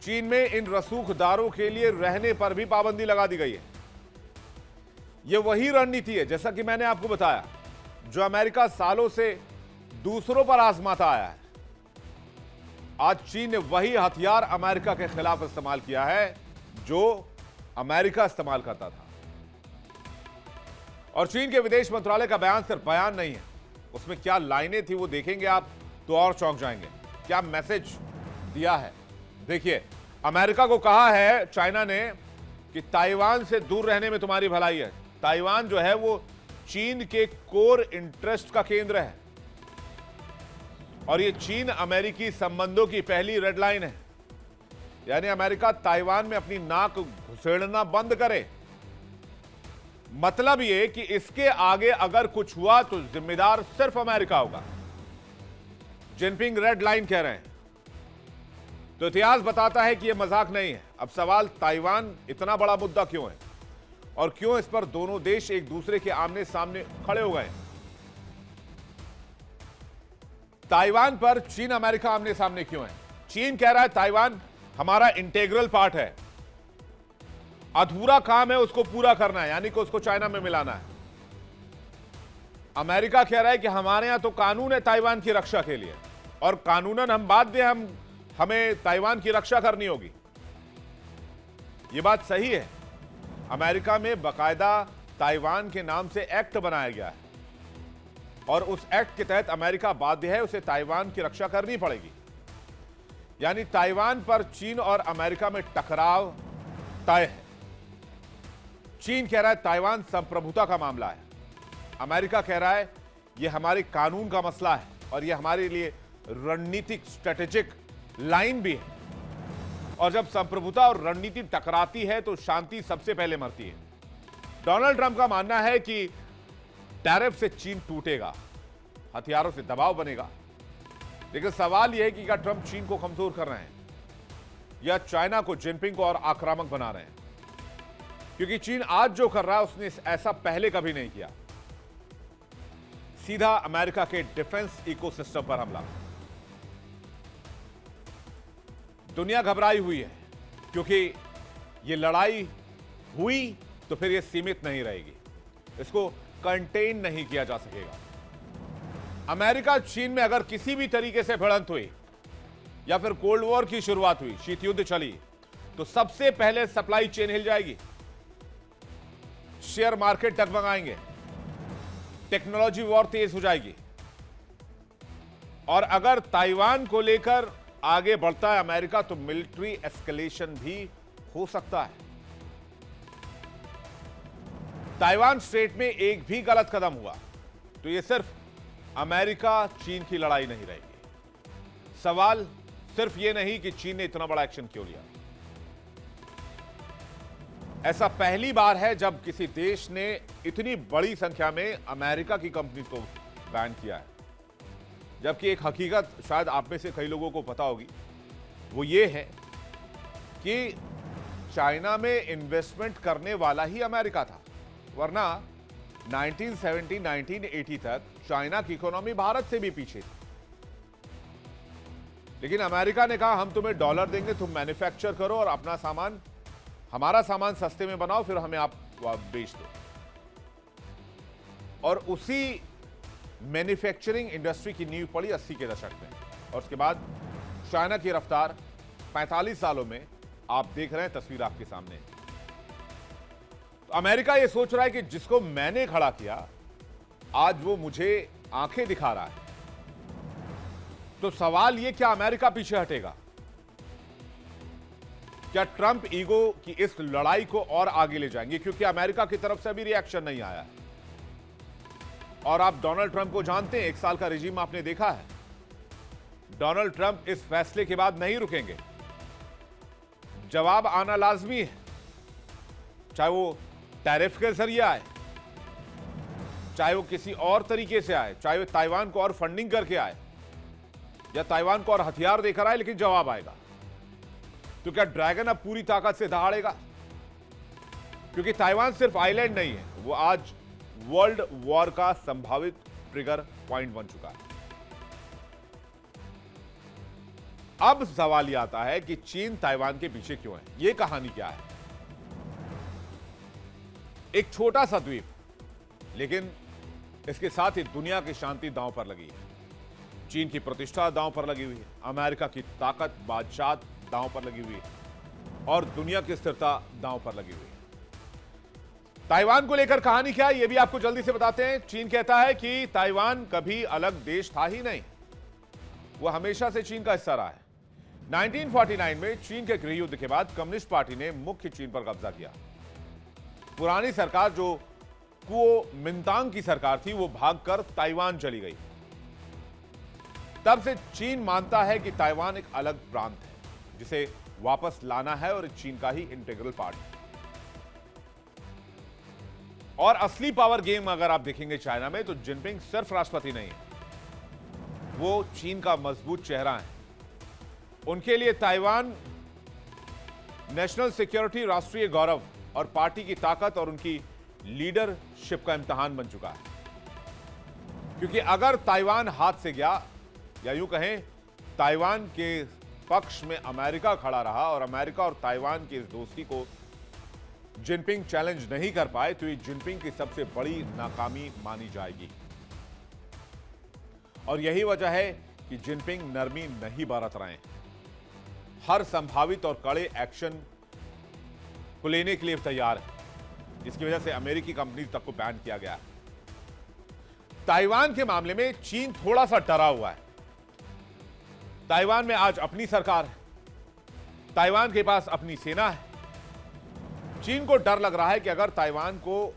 चीन में इन रसूखदारों के लिए रहने पर भी पाबंदी लगा दी गई है। यह वही रणनीति है, जैसा कि मैंने आपको बताया, जो अमेरिका सालों से दूसरों पर आजमाता आया है। आज चीन ने वही हथियार अमेरिका के खिलाफ इस्तेमाल किया है जो अमेरिका इस्तेमाल करता था। और चीन के विदेश मंत्रालय का बयान सिर्फ बयान नहीं है, उसमें क्या लाइनें थी वो देखेंगे आप तो और चौंक जाएंगे। क्या मैसेज दिया है देखिए। अमेरिका को कहा है चाइना ने कि ताइवान से दूर रहने में तुम्हारी भलाई है। ताइवान जो है वो चीन के कोर इंटरेस्ट का केंद्र है और ये चीन अमेरिकी संबंधों की पहली रेड लाइन है। यानी अमेरिका ताइवान में अपनी नाक घुसेड़ना बंद करे। मतलब ये कि इसके आगे अगर कुछ हुआ तो जिम्मेदार सिर्फ अमेरिका होगा। जिनपिंग रेड लाइन कह रहे हैं, तो इतिहास बताता है कि यह मजाक नहीं है। अब सवाल, ताइवान इतना बड़ा मुद्दा क्यों है और क्यों इस पर दोनों देश एक दूसरे के आमने सामने खड़े हो गए। ताइवान पर चीन अमेरिका आमने सामने क्यों है? चीन कह रहा है ताइवान हमारा इंटीग्रल पार्ट है, अधूरा काम है उसको पूरा करना है, यानी कि उसको चाइना में मिलाना है। अमेरिका कह रहा है कि हमारे यहां तो कानून है ताइवान की रक्षा के लिए और कानूनन हम बाध्य हैं, हमें ताइवान की रक्षा करनी होगी। यह बात सही है। अमेरिका में बाकायदा ताइवान के नाम से एक्ट बनाया गया है और उस एक्ट के तहत अमेरिका बाध्य है, उसे ताइवान की रक्षा करनी पड़ेगी। यानी ताइवान पर चीन और अमेरिका में टकराव तय है। चीन कह रहा है ताइवान संप्रभुता का मामला है, अमेरिका कह रहा है यह हमारे कानून का मसला है और यह हमारे लिए रणनीतिक स्ट्रेटेजिक लाइन भी है। और जब संप्रभुता और रणनीति टकराती है तो शांति सबसे पहले मरती है। डोनाल्ड ट्रंप का मानना है कि टैरिफ से चीन टूटेगा, हथियारों से दबाव बनेगा। लेकिन सवाल यह है कि क्या ट्रंप चीन को कमजोर कर रहे हैं या चाइना को, जिनपिंग को और आक्रामक बना रहे हैं? क्योंकि चीन आज जो कर रहा है उसने ऐसा पहले कभी नहीं किया। सीधा अमेरिका के डिफेंस इकोसिस्टम पर हमला। दुनिया घबराई हुई है क्योंकि यह लड़ाई हुई तो फिर यह सीमित नहीं रहेगी, इसको कंटेन नहीं किया जा सकेगा। अमेरिका चीन में अगर किसी भी तरीके से भिड़ंत हुई या फिर कोल्ड वॉर की शुरुआत हुई, शीत युद्ध चली, तो सबसे पहले सप्लाई चेन हिल जाएगी, शेयर मार्केट डगमगाएंगे, टेक्नोलॉजी वॉर तेज हो जाएगी। और अगर ताइवान को लेकर आगे बढ़ता है अमेरिका तो मिलिट्री एस्केलेशन भी हो सकता है। ताइवान स्ट्रेट में एक भी गलत कदम हुआ तो यह सिर्फ अमेरिका चीन की लड़ाई नहीं रहेगी। सवाल सिर्फ यह नहीं कि चीन ने इतना बड़ा एक्शन क्यों लिया। ऐसा पहली बार है जब किसी देश ने इतनी बड़ी संख्या में अमेरिका की कंपनी को बैन किया है। जबकि एक हकीकत शायद आप में से कई लोगों को पता होगी, वो ये है कि चाइना में इन्वेस्टमेंट करने वाला ही अमेरिका था, वरना 1970 1980 तक चाइना की इकोनॉमी भारत से भी पीछे थी। लेकिन अमेरिका ने कहा हम तुम्हें डॉलर देंगे, तुम मैन्युफैक्चर करो और अपना सामान, हमारा सामान सस्ते में बनाओ, फिर हमें आप बेच दो। और उसी मैन्युफैक्चरिंग इंडस्ट्री की नींव पड़ी 80 के दशक में, और उसके बाद चाइना की रफ्तार 45 सालों में आप देख रहे हैं, तस्वीर आपके सामने। तो अमेरिका यह सोच रहा है कि जिसको मैंने खड़ा किया आज वो मुझे आंखें दिखा रहा है। तो सवाल यह, क्या अमेरिका पीछे हटेगा? क्या ट्रंप ईगो की इस लड़ाई को और आगे ले जाएंगे? क्योंकि अमेरिका की तरफ से अभी रिएक्शन नहीं आया है। और आप डोनाल्ड ट्रंप को जानते हैं, 1 साल का रिजीम आपने देखा है। डोनाल्ड ट्रंप इस फैसले के बाद नहीं रुकेंगे, जवाब आना लाजमी है, चाहे वो टैरिफ के जरिए आए, चाहे वो किसी और तरीके से आए, चाहे वो ताइवान को और फंडिंग करके आए या ताइवान को और हथियार देकर आए, लेकिन जवाब आएगा। तो क्या ड्रैगन अब पूरी ताकत से दहाड़ेगा? क्योंकि ताइवान सिर्फ आइलैंड नहीं है, वो आज वर्ल्ड वॉर का संभावित ट्रिगर पॉइंट बन चुका है। अब सवाल यह आता है कि चीन ताइवान के पीछे क्यों है? यह कहानी क्या है? एक छोटा सा द्वीप, लेकिन इसके साथ ही दुनिया की शांति दांव पर लगी है। चीन की प्रतिष्ठा दांव पर लगी हुई है, अमेरिका की ताकत, बादशाह दांव पर लगी हुई है, और दुनिया की स्थिरता दांव पर लगी हुई है। ताइवान को लेकर कहानी क्या है, यह भी आपको जल्दी से बताते हैं। चीन कहता है कि ताइवान कभी अलग देश था ही नहीं, वह हमेशा से चीन का हिस्सा रहा है। 1949 में चीन के गृह युद्ध के बाद कम्युनिस्ट पार्टी ने मुख्य चीन पर कब्जा किया। पुरानी सरकार, जो कुओमिंतांग की सरकार थी, वो भागकर ताइवान चली गई। तब से चीन मानता है कि ताइवान एक अलग प्रांत है जिसे वापस लाना है और चीन का ही इंटीग्रल पार्ट है। और असली पावर गेम अगर आप देखेंगे चाइना में, तो जिनपिंग सिर्फ राष्ट्रपति नहीं है, वो चीन का मजबूत चेहरा है। उनके लिए ताइवान नेशनल सिक्योरिटी, राष्ट्रीय गौरव और पार्टी की ताकत और उनकी लीडरशिप का इम्तिहान बन चुका है। क्योंकि अगर ताइवान हाथ से गया, या यूं कहें ताइवान के पक्ष में अमेरिका खड़ा रहा और अमेरिका और ताइवान की इस दोस्ती को जिनपिंग चैलेंज नहीं कर पाए, तो ये जिनपिंग की सबसे बड़ी नाकामी मानी जाएगी। और यही वजह है कि जिनपिंग नरमी नहीं बरत रहे हैं, हर संभावित और कड़े एक्शन को लेने के लिए तैयार है, जिसकी वजह से अमेरिकी कंपनी तक को बैन किया गया है। ताइवान के मामले में चीन थोड़ा सा डरा हुआ है। ताइवान में आज अपनी सरकार है, ताइवान के पास अपनी सेना है। चीन को डर लग रहा है कि अगर ताइवान को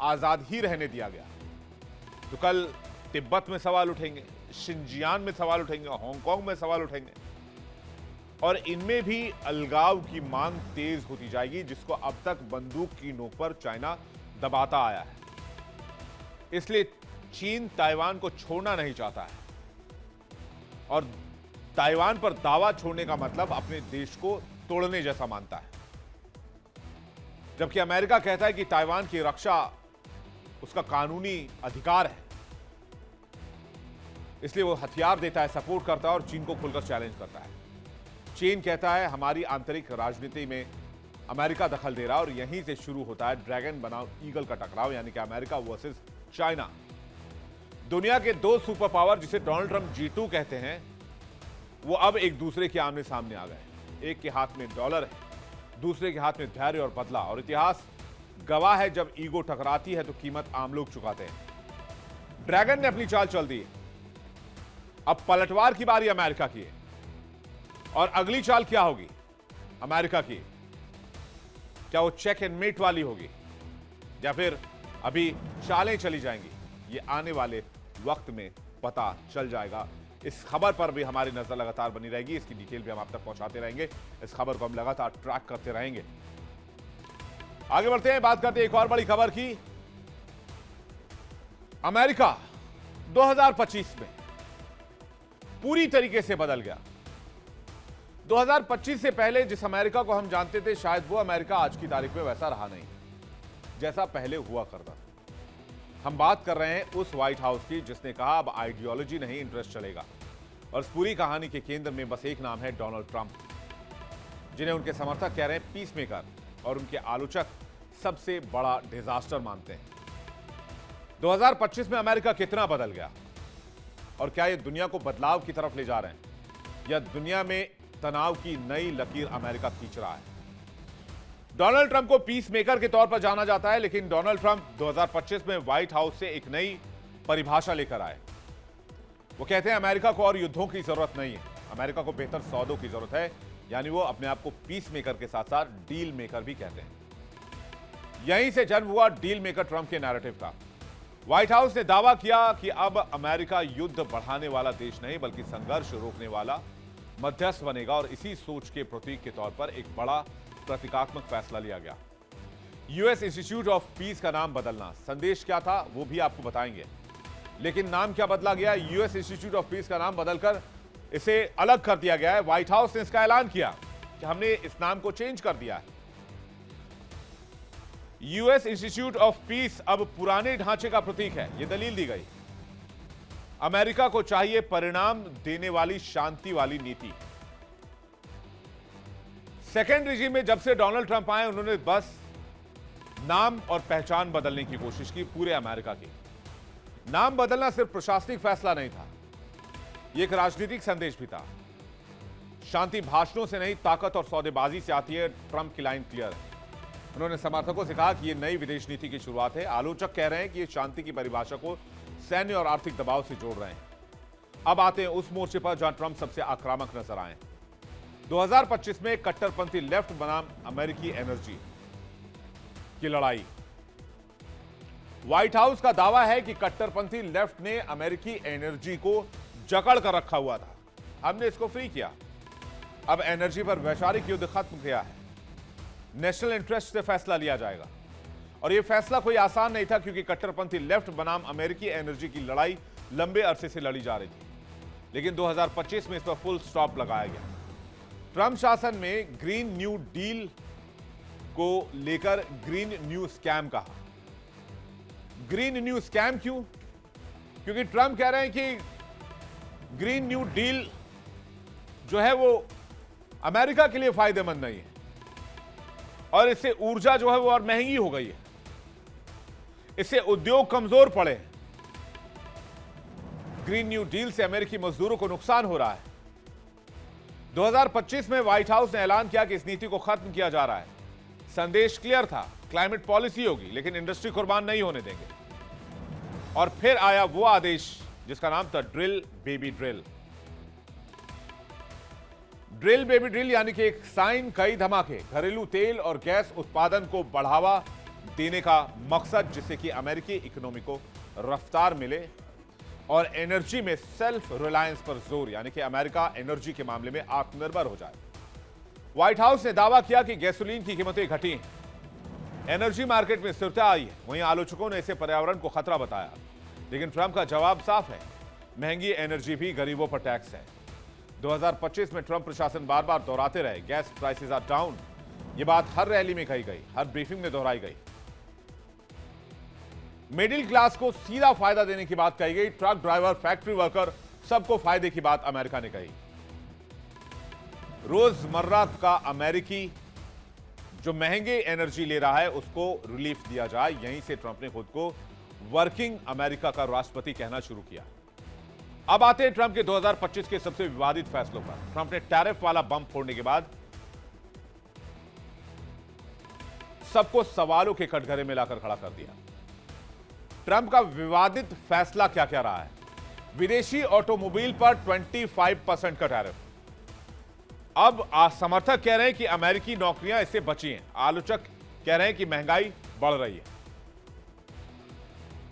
आजाद ही रहने दिया गया तो कल तिब्बत में सवाल उठेंगे, शिनजियांग में सवाल उठेंगे, हांगकांग में सवाल उठेंगे, और इनमें भी अलगाव की मांग तेज होती जाएगी, जिसको अब तक बंदूक की नोक पर चाइना दबाता आया है। इसलिए चीन ताइवान को छोड़ना नहीं चाहता है, और ताइवान पर दावा छोड़ने का मतलब अपने देश को तोड़ने जैसा मानता है। जबकि अमेरिका कहता है कि ताइवान की रक्षा उसका कानूनी अधिकार है, इसलिए वो हथियार देता है, सपोर्ट करता है और चीन को खुलकर चैलेंज करता है। चीन कहता है हमारी आंतरिक राजनीति में अमेरिका दखल दे रहा है, और यहीं से शुरू होता है ड्रैगन बनाम ईगल का टकराव, यानी कि अमेरिका वर्सेस चाइना। दुनिया के दो सुपर पावर, जिसे डोनाल्ड ट्रंप G2 कहते हैं, वो अब एक दूसरे के आमने सामने आ गए। एक के हाथ में डॉलर है, दूसरे के हाथ में धैर्य और बदला, और इतिहास गवाह है, जब ईगो टकराती है तो कीमत आम लोग चुकाते हैं। ड्रैगन ने अपनी चाल चल दी, अब पलटवार की बारी अमेरिका की है, और अगली चाल क्या होगी अमेरिका की? क्या वो चेक एंड मेट वाली होगी, या फिर अभी चालें चली जाएंगी, ये आने वाले वक्त में पता चल जाएगा। इस खबर पर भी हमारी नजर लगातार बनी रहेगी, इसकी डिटेल भी हम आप तक पहुंचाते रहेंगे, इस खबर को हम लगातार ट्रैक करते रहेंगे। आगे बढ़ते हैं, बात करते हैं एक और बड़ी खबर की। अमेरिका 2025 में पूरी तरीके से बदल गया। 2025 से पहले जिस अमेरिका को हम जानते थे, शायद वो अमेरिका आज की तारीख में वैसा रहा नहीं जैसा पहले हुआ करता। हम बात कर रहे हैं उस व्हाइट हाउस की जिसने कहा अब आइडियोलॉजी नहीं, इंटरेस्ट चलेगा। और इस पूरी कहानी के केंद्र में बस एक नाम है, डोनाल्ड ट्रंप, जिन्हें उनके समर्थक कह रहे हैं पीस मेकर और उनके आलोचक सबसे बड़ा डिजास्टर मानते हैं। 2025 में अमेरिका कितना बदल गया और क्या ये दुनिया को बदलाव की तरफ ले जा रहे हैं या दुनिया में तनाव की नई लकीर अमेरिका खींच रहा है। डोनाल्ड ट्रंप को पीस मेकर के तौर पर जाना जाता है, लेकिन डोनाल्ड ट्रंप 2025 में व्हाइट हाउस से एक नई परिभाषा लेकर आए। वो कहते हैं अमेरिका को और युद्धों की जरूरत नहीं है, अमेरिका को बेहतर सौदों की जरूरत है। यानी वो अपने आप को पीस मेकर के साथ साथ डील मेकर भी कहते हैं। यहीं से जन्म हुआ डील मेकर ट्रंप के नैरेटिव का। व्हाइट हाउस ने दावा किया कि अब अमेरिका युद्ध बढ़ाने वाला देश नहीं बल्कि संघर्ष रोकने वाला मध्यस्थ बनेगा, और इसी सोच के प्रतीक के तौर पर एक बड़ा प्रतीकात्मक फैसला लिया गया। यूएस इंस्टीट्यूट ऑफ पीस का नाम बदलना, संदेश क्या था वो भी आपको बताएंगे, लेकिन नाम क्या बदला गया? यूएस इंस्टीट्यूट ऑफ पीस का नाम बदलकर इसे अलग कर दिया गया है। व्हाइट हाउस ने इसका ऐलान किया कि हमने इस नाम को चेंज कर दिया है। यूएस इंस्टीट्यूट ऑफ पीस अब पुराने ढांचे का प्रतीक है, यह दलील दी गई। अमेरिका को चाहिए परिणाम देने वाली शांति वाली नीति। सेकेंड रिजीम में जब से डोनाल्ड ट्रंप आए, उन्होंने बस नाम और पहचान बदलने की कोशिश की पूरे अमेरिका की। नाम बदलना सिर्फ प्रशासनिक फैसला नहीं था, यह एक राजनीतिक संदेश भी था। शांति भाषणों से नहीं, ताकत और सौदेबाजी से आती है, ट्रंप की लाइन क्लियर है। उन्होंने समर्थकों से कहा कि यह नई विदेश नीति की शुरुआत है। आलोचक कह रहे हैं कि यह शांति की परिभाषा को सैन्य और आर्थिक दबाव से जोड़ रहे हैं। अब आते हैं उस मोर्चे पर जहां ट्रंप सबसे आक्रामक नजर आए। 2025 में कट्टरपंथी लेफ्ट बनाम अमेरिकी एनर्जी की लड़ाई। व्हाइट हाउस का दावा है कि कट्टरपंथी लेफ्ट ने अमेरिकी एनर्जी को जकड़ कर रखा हुआ था, हमने इसको फ्री किया। अब एनर्जी पर वैचारिक युद्ध खत्म किया है, नेशनल इंटरेस्ट से फैसला लिया जाएगा। और यह फैसला कोई आसान नहीं था, क्योंकि कट्टरपंथी लेफ्ट बनाम अमेरिकी एनर्जी की लड़ाई लंबे अरसे से लड़ी जा रही थी, लेकिन 2025 में इस पर फुल स्टॉप लगाया गया। ट्रंप शासन में ग्रीन न्यू डील को लेकर ग्रीन न्यू स्कैम कहा। ग्रीन न्यू स्कैम क्यों? क्योंकि ट्रंप कह रहे हैं कि ग्रीन न्यू डील जो है वो अमेरिका के लिए फायदेमंद नहीं है और इससे ऊर्जा जो है वो और महंगी हो गई है, इससे उद्योग कमजोर पड़े हैं। ग्रीन न्यू डील से अमेरिकी मजदूरों को नुकसान हो रहा है। 2025 में व्हाइट हाउस ने ऐलान किया कि इस नीति को खत्म किया जा रहा है। संदेश क्लियर था, क्लाइमेट पॉलिसी होगी लेकिन इंडस्ट्री कुर्बान नहीं होने देंगे। और फिर आया वो आदेश जिसका नाम था drill baby drill. Drill baby drill यानी कि एक साइन कई धमाके, घरेलू तेल और गैस उत्पादन को बढ़ावा देने का मकसद, जिससे कि अमेरिकी इकोनॉमी को रफ्तार मिले और एनर्जी में सेल्फ रिलायंस पर जोर, यानी कि अमेरिका एनर्जी के मामले में आत्मनिर्भर हो जाए। व्हाइट हाउस ने दावा किया कि गैसोलीन की कीमतें घटी हैं, एनर्जी मार्केट में स्थिरता आई है। वहीं आलोचकों ने इसे पर्यावरण को खतरा बताया, लेकिन ट्रंप का जवाब साफ है, महंगी एनर्जी भी गरीबों पर टैक्स है। 2025 में ट्रंप प्रशासन बार बार दोहराते रहे, गैस प्राइसेस आर डाउन। यह बात हर रैली में कही गई, हर ब्रीफिंग में दोहराई गई। मिडिल क्लास को सीधा फायदा देने की बात कही गई, ट्रक ड्राइवर, फैक्ट्री वर्कर, सबको फायदे की बात अमेरिका ने कही। रोजमर्रा का अमेरिकी जो महंगे एनर्जी ले रहा है उसको रिलीफ दिया जाए। यहीं से ट्रंप ने खुद को वर्किंग अमेरिका का राष्ट्रपति कहना शुरू किया। अब आते हैं ट्रंप के 2025 के सबसे विवादित फैसलों पर। ट्रंप ने टैरिफ वाला बम फोड़ने के बाद सबको सवालों के कटघरे में लाकर खड़ा कर दिया। ट्रंप का विवादित फैसला क्या क्या रहा है? विदेशी ऑटोमोबाइल पर 25% का टैरिफ। अब समर्थक कह रहे हैं कि अमेरिकी नौकरियां इससे बची हैं, आलोचक कह रहे हैं कि महंगाई बढ़ रही है।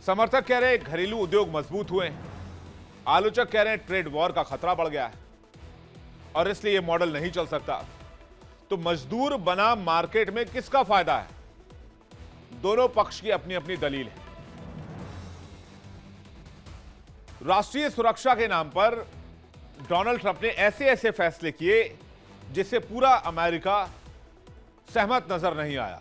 समर्थक कह रहे हैं घरेलू उद्योग मजबूत हुए हैं, आलोचक कह रहे हैं ट्रेड वॉर का खतरा बढ़ गया है और इसलिए यह मॉडल नहीं चल सकता। तो मजदूर बनाम मार्केट में किसका फायदा है? दोनों पक्ष की अपनी अपनी दलील है। राष्ट्रीय सुरक्षा के नाम पर डोनाल्ड ट्रंप ने ऐसे ऐसे फैसले किए जिससे पूरा अमेरिका सहमत नजर नहीं आया।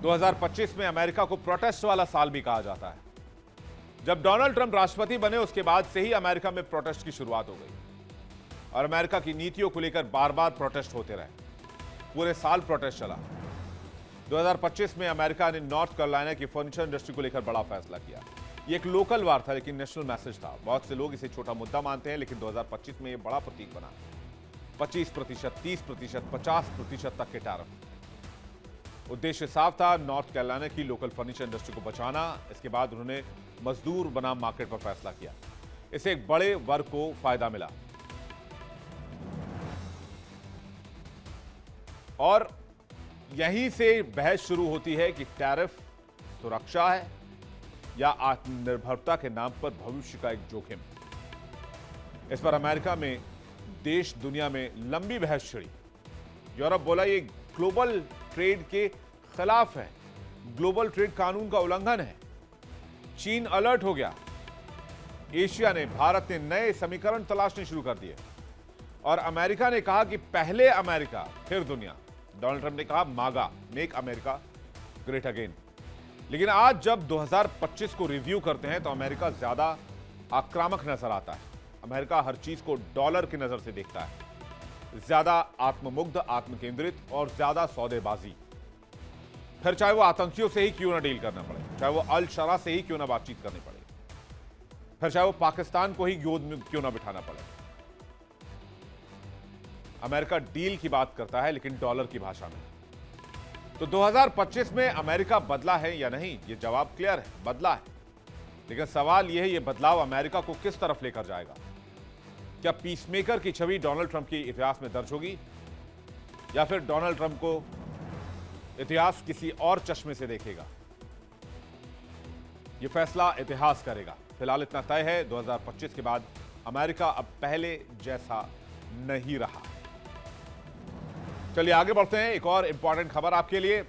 2025 में अमेरिका को प्रोटेस्ट वाला साल भी कहा जाता है। जब डोनाल्ड ट्रंप राष्ट्रपति बने उसके बाद से ही अमेरिका में प्रोटेस्ट की शुरुआत हो गई और अमेरिका की नीतियों को लेकर बार बार प्रोटेस्ट होते रहे। पूरे साल प्रोटेस्ट चला। 2025 में अमेरिका ने नॉर्थ कैरोलिना की फर्नीचर इंडस्ट्री को लेकर बड़ा फैसला किया। ये एक लोकल वार था लेकिन नेशनल मैसेज था। बहुत से लोग इसे छोटा मुद्दा मानते हैं लेकिन 2025 में यह बड़ा प्रतीक बना। 25%, 30%, 50% तक के टैरिफ। उद्देश्य साफ था, नॉर्थ कैरोलिना की लोकल फर्नीचर इंडस्ट्री को बचाना। इसके बाद उन्होंने मजदूर बनाम मार्केट पर फैसला किया। इससे एक बड़े वर्ग को फायदा मिला और यहीं से बहस शुरू होती है कि टैरिफ सुरक्षा है या आत्मनिर्भरता के नाम पर भविष्य का एक जोखिम। इस पर अमेरिका में देश दुनिया में लंबी बहस छिड़ी। यूरोप बोला ये ग्लोबल ट्रेड के खिलाफ है, ग्लोबल ट्रेड कानून का उल्लंघन है। चीन अलर्ट हो गया। एशिया ने, भारत ने नए समीकरण तलाशने शुरू कर दिए और अमेरिका ने कहा कि पहले अमेरिका फिर दुनिया। डोनाल्ड ट्रंप ने कहा मागा, मेक अमेरिका ग्रेट अगेन। लेकिन आज जब 2025 को रिव्यू करते हैं तो अमेरिका ज्यादा आक्रामक नजर आता है। अमेरिका हर चीज को डॉलर की नजर से देखता है, ज्यादा आत्ममुग्ध, आत्मकेंद्रित और ज्यादा सौदेबाजी। फिर चाहे वो आतंकियों से ही क्यों ना डील करना पड़े, चाहे वो अल शरा से ही क्यों ना बातचीत करनी पड़े, फिर चाहे वो पाकिस्तान को ही गोद में क्यों ना बिठाना पड़े। अमेरिका डील की बात करता है लेकिन डॉलर की भाषा में। तो 2025 में अमेरिका बदला है या नहीं, यह जवाब क्लियर है, बदला है। लेकिन सवाल यह है, यह बदलाव अमेरिका को किस तरफ लेकर जाएगा? क्या पीसमेकर की छवि डोनाल्ड ट्रंप के इतिहास में दर्ज होगी या फिर डोनाल्ड ट्रंप को इतिहास किसी और चश्मे से देखेगा? यह फैसला इतिहास करेगा। फिलहाल इतना तय है, 2025 के बाद अमेरिका अब पहले जैसा नहीं रहा। चलिए आगे बढ़ते हैं। एक और इंपॉर्टेंट खबर आपके लिए।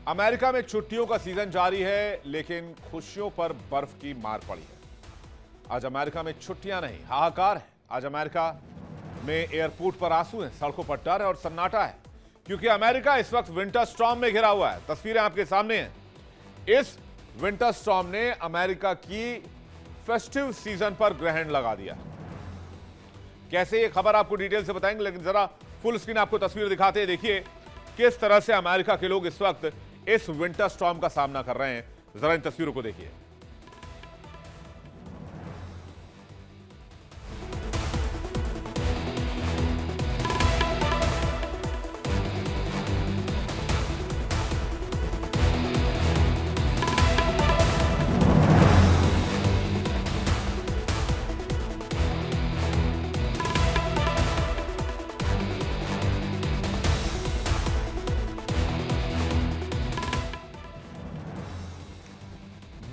अमेरिका में छुट्टियों का सीजन जारी है लेकिन खुशियों पर बर्फ की मार पड़ी है। आज अमेरिका में छुट्टियां नहीं, हाहाकार है। आज अमेरिका में एयरपोर्ट पर आंसू है, सड़कों पर डर है और सन्नाटा है क्योंकि अमेरिका इस वक्त विंटर स्टॉर्म में घिरा हुआ है। तस्वीरें आपके सामने हैं। इस विंटर स्टॉर्म ने अमेरिका की फेस्टिव सीजन पर ग्रहण लगा दिया। कैसे, ये खबर आपको डिटेल से बताएंगे लेकिन जरा फुल स्क्रीन आपको तस्वीर दिखाते हैं। देखिए किस तरह से अमेरिका के लोग इस वक्त इस विंटर स्टॉर्म का सामना कर रहे हैं। जरा इन तस्वीरों को देखिए।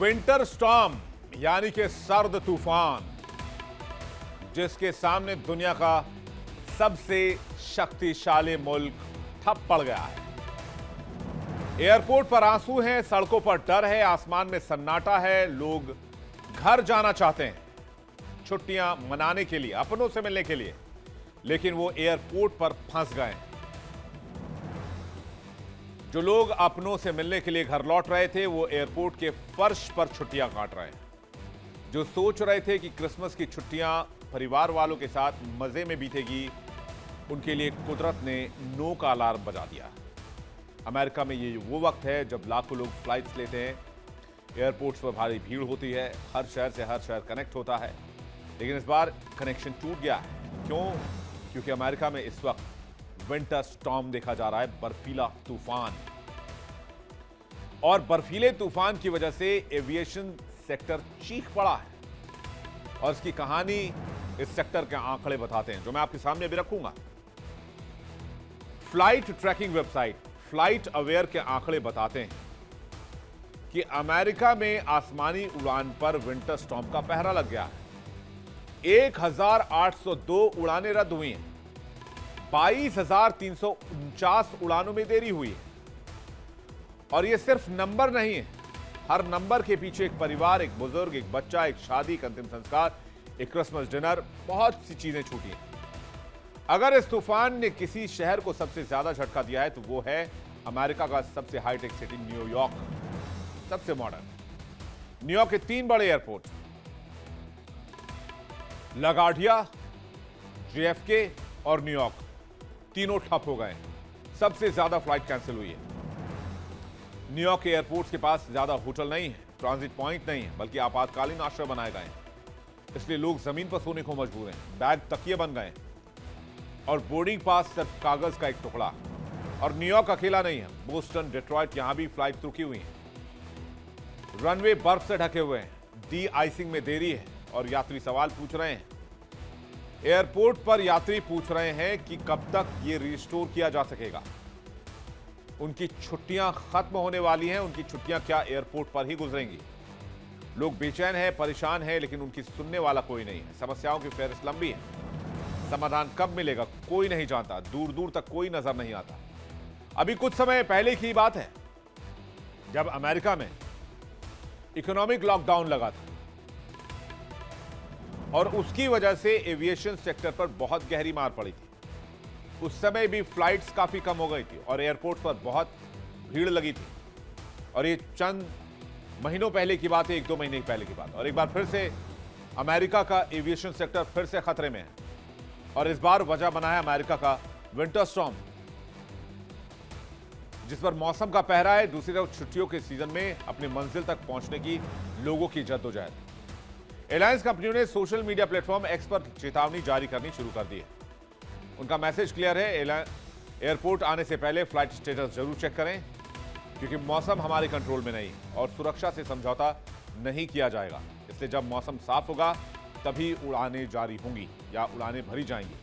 विंटर स्टॉर्म यानी कि सर्द तूफान, जिसके सामने दुनिया का सबसे शक्तिशाली मुल्क ठप पड़ गया है। एयरपोर्ट पर आंसू हैं, सड़कों पर डर है, आसमान में सन्नाटा है। लोग घर जाना चाहते हैं छुट्टियां मनाने के लिए, अपनों से मिलने के लिए, लेकिन वो एयरपोर्ट पर फंस गए हैं। जो लोग अपनों से मिलने के लिए घर लौट रहे थे वो एयरपोर्ट के फर्श पर छुट्टियां काट रहे हैं। जो सोच रहे थे कि क्रिसमस की छुट्टियां परिवार वालों के साथ मजे में बीतेगी, उनके लिए कुदरत ने नो का अलार्म बजा दिया। अमेरिका में ये वो वक्त है जब लाखों लोग फ्लाइट्स लेते हैं, एयरपोर्ट्स पर भारी भीड़ होती है, हर शहर से हर शहर कनेक्ट होता है। लेकिन इस बार कनेक्शन टूट गया है। क्यों? क्योंकि अमेरिका में इस वक्त विंटर स्टॉर्म देखा जा रहा है, बर्फीला तूफान। और बर्फीले तूफान की वजह से एविएशन सेक्टर चीख पड़ा है और इसकी कहानी इस सेक्टर के आंकड़े बताते हैं, जो मैं आपके सामने भी रखूंगा। Flight tracking website flight aware के आंकड़े बताते हैं कि अमेरिका में आसमानी उड़ान पर विंटर स्टॉर्म का पहरा लग गया है। 1802 उड़ानें रद्द हुई हैं, 22,349 उड़ानों में देरी हुई है। और यह सिर्फ नंबर नहीं है, हर नंबर के पीछे एक परिवार, एक बुजुर्ग, एक बच्चा, एक शादी, एक अंतिम संस्कार, एक क्रिसमस डिनर, बहुत सी चीजें छूटी हैं। अगर इस तूफान ने किसी शहर को सबसे ज्यादा झटका दिया है तो वो है अमेरिका का सबसे हाईटेक सिटी न्यूयॉर्क, सबसे मॉडर्न। न्यूयॉर्क के 3 बड़े एयरपोर्ट, लगार्डिया, जेएफके और न्यूयॉर्क, तीनों ठप हो गए। सबसे ज्यादा फ्लाइट कैंसिल हुई है। न्यूयॉर्क के एयरपोर्ट्स के पास ज्यादा होटल नहीं है, ट्रांजिट पॉइंट नहीं है, बल्कि आपातकालीन आश्रय बनाए गए हैं। इसलिए लोग जमीन पर सोने को मजबूर हैं, बैग तकिए बन गए और बोर्डिंग पास सिर्फ कागज का एक टुकड़ा। और न्यूयॉर्क अकेला नहीं है, बोस्टन, डिट्रॉइट, यहां भी फ्लाइट रुकी हुई हैं। रनवे बर्फ से ढके हुए हैं, डी आइसिंग में देरी है और यात्री सवाल पूछ रहे हैं। एयरपोर्ट पर यात्री पूछ रहे हैं कि कब तक ये रिस्टोर किया जा सकेगा। उनकी छुट्टियां खत्म होने वाली हैं, उनकी छुट्टियां क्या एयरपोर्ट पर ही गुजरेंगी। लोग बेचैन हैं, परेशान हैं, लेकिन उनकी सुनने वाला कोई नहीं है। समस्याओं की फहरिस्त लंबी है, समाधान कब मिलेगा कोई नहीं जानता, दूर दूर तक कोई नजर नहीं आता। अभी कुछ समय पहले की बात है जब अमेरिका में इकोनॉमिक लॉकडाउन लगा था और उसकी वजह से एविएशन सेक्टर पर बहुत गहरी मार पड़ी थी। उस समय भी फ्लाइट्स काफी कम हो गई थी और एयरपोर्ट पर बहुत भीड़ लगी थी। और ये चंद महीनों पहले की बात है, 1-2 महीने पहले की बात। और एक बार फिर से अमेरिका का एविएशन सेक्टर फिर से खतरे में है और इस बार वजह बना है अमेरिका का विंटर स्टॉर्म, जिस पर मौसम का पहरा है। दूसरी तरफ छुट्टियों के सीजन में अपनी मंजिल तक पहुंचने की लोगों की जद्दोजहद। एयरलाइंस कंपनियों ने सोशल मीडिया प्लेटफॉर्म एक्स पर चेतावनी जारी करनी शुरू कर दी है। उनका मैसेज क्लियर है, एयरपोर्ट आने से पहले फ्लाइट स्टेटस जरूर चेक करें, क्योंकि मौसम हमारे कंट्रोल में नहीं और सुरक्षा से समझौता नहीं किया जाएगा। इसलिए जब मौसम साफ होगा तभी उड़ानें जारी होंगी या उड़ानें भरी जाएंगी।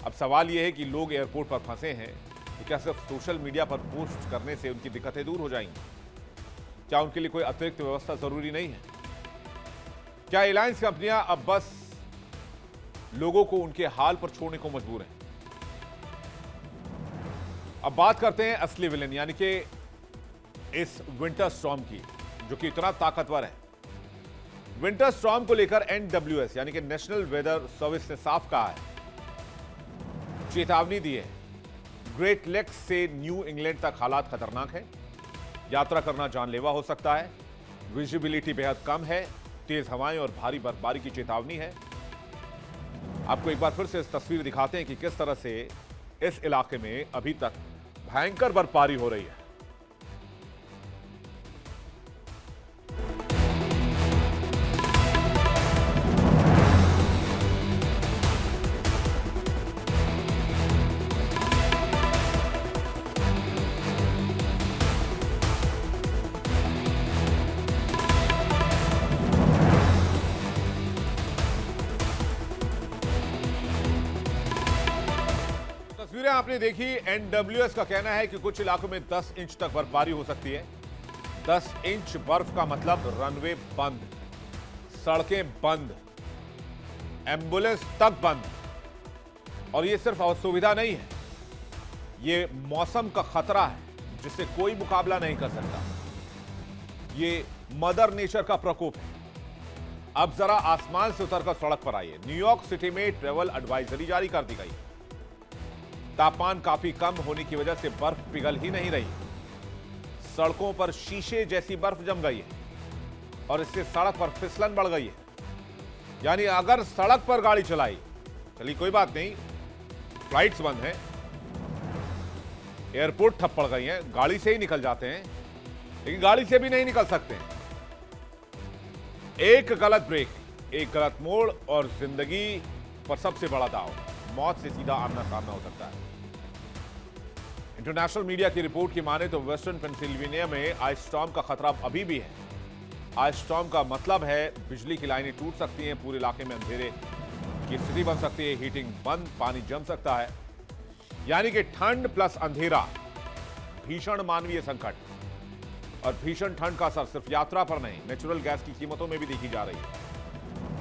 अब सवाल यह है कि लोग एयरपोर्ट पर फंसे हैं तो क्या सिर्फ सोशल मीडिया पर पोस्ट करने से उनकी दिक्कतें दूर हो जाएंगी? क्या उनके लिए कोई अतिरिक्त व्यवस्था जरूरी नहीं है? क्या एयरलाइंस कंपनियां अब बस लोगों को उनके हाल पर छोड़ने को मजबूर हैं? अब बात करते हैं असली विलेन यानी कि इस विंटर स्टॉर्म की, जो कि इतना ताकतवर है। विंटर स्टॉर्म को लेकर एनडब्ल्यूएस यानी कि नेशनल वेदर सर्विस ने साफ कहा है, चेतावनी दी है। ग्रेट लेक्स से न्यू इंग्लैंड तक हालात खतरनाक है, यात्रा करना जानलेवा हो सकता है, विजिबिलिटी बेहद कम है, तेज हवाएं और भारी बर्फबारी की चेतावनी है। आपको एक बार फिर से इस तस्वीर दिखाते हैं कि किस तरह से इस इलाके में अभी तक भयंकर बर्फबारी हो रही है। तस्वीरें आपने देखी। एनडब्ल्यूएस का कहना है कि कुछ इलाकों में 10 इंच तक बर्फबारी हो सकती है। 10 इंच बर्फ का मतलब रनवे बंद, सड़कें बंद, एम्बुलेंस तक बंद। और यह सिर्फ असुविधा नहीं है, यह मौसम का खतरा है जिससे कोई मुकाबला नहीं कर सकता। यह मदर नेचर का प्रकोप है। अब जरा आसमान से उतरकर सड़क पर आइए। न्यूयॉर्क सिटी में ट्रेवल एडवाइजरी जारी कर दी गई है। तापमान काफी कम होने की वजह से बर्फ पिघल ही नहीं रही, सड़कों पर शीशे जैसी बर्फ जम गई है और इससे सड़क पर फिसलन बढ़ गई है। यानी अगर सड़क पर गाड़ी चली कोई बात नहीं, फ्लाइट्स बंद हैं, एयरपोर्ट ठप पड़ गई हैं, गाड़ी से ही निकल जाते हैं, लेकिन गाड़ी से भी नहीं निकल सकते। एक गलत ब्रेक, एक गलत मोड़ और जिंदगी पर सबसे बड़ा दांव, मौत से सीधा आमना सामना हो सकता है। इंटरनेशनल मीडिया की रिपोर्ट की माने तो वेस्टर्न पेंसिल्वेनिया में आइस स्टॉर्म का खतरा अभी भी है। आइस स्टॉर्म का मतलब है बिजली की लाइनें टूट सकती हैं, पूरे इलाके में अंधेरे की स्थिति बन सकती है, हीटिंग बंद, पानी जम सकता है। यानी कि ठंड प्लस अंधेरा, भीषण मानवीय संकट। और भीषण ठंड का असर सिर्फ यात्रा पर नहीं, नेचुरल गैस की कीमतों में भी देखी जा रही है।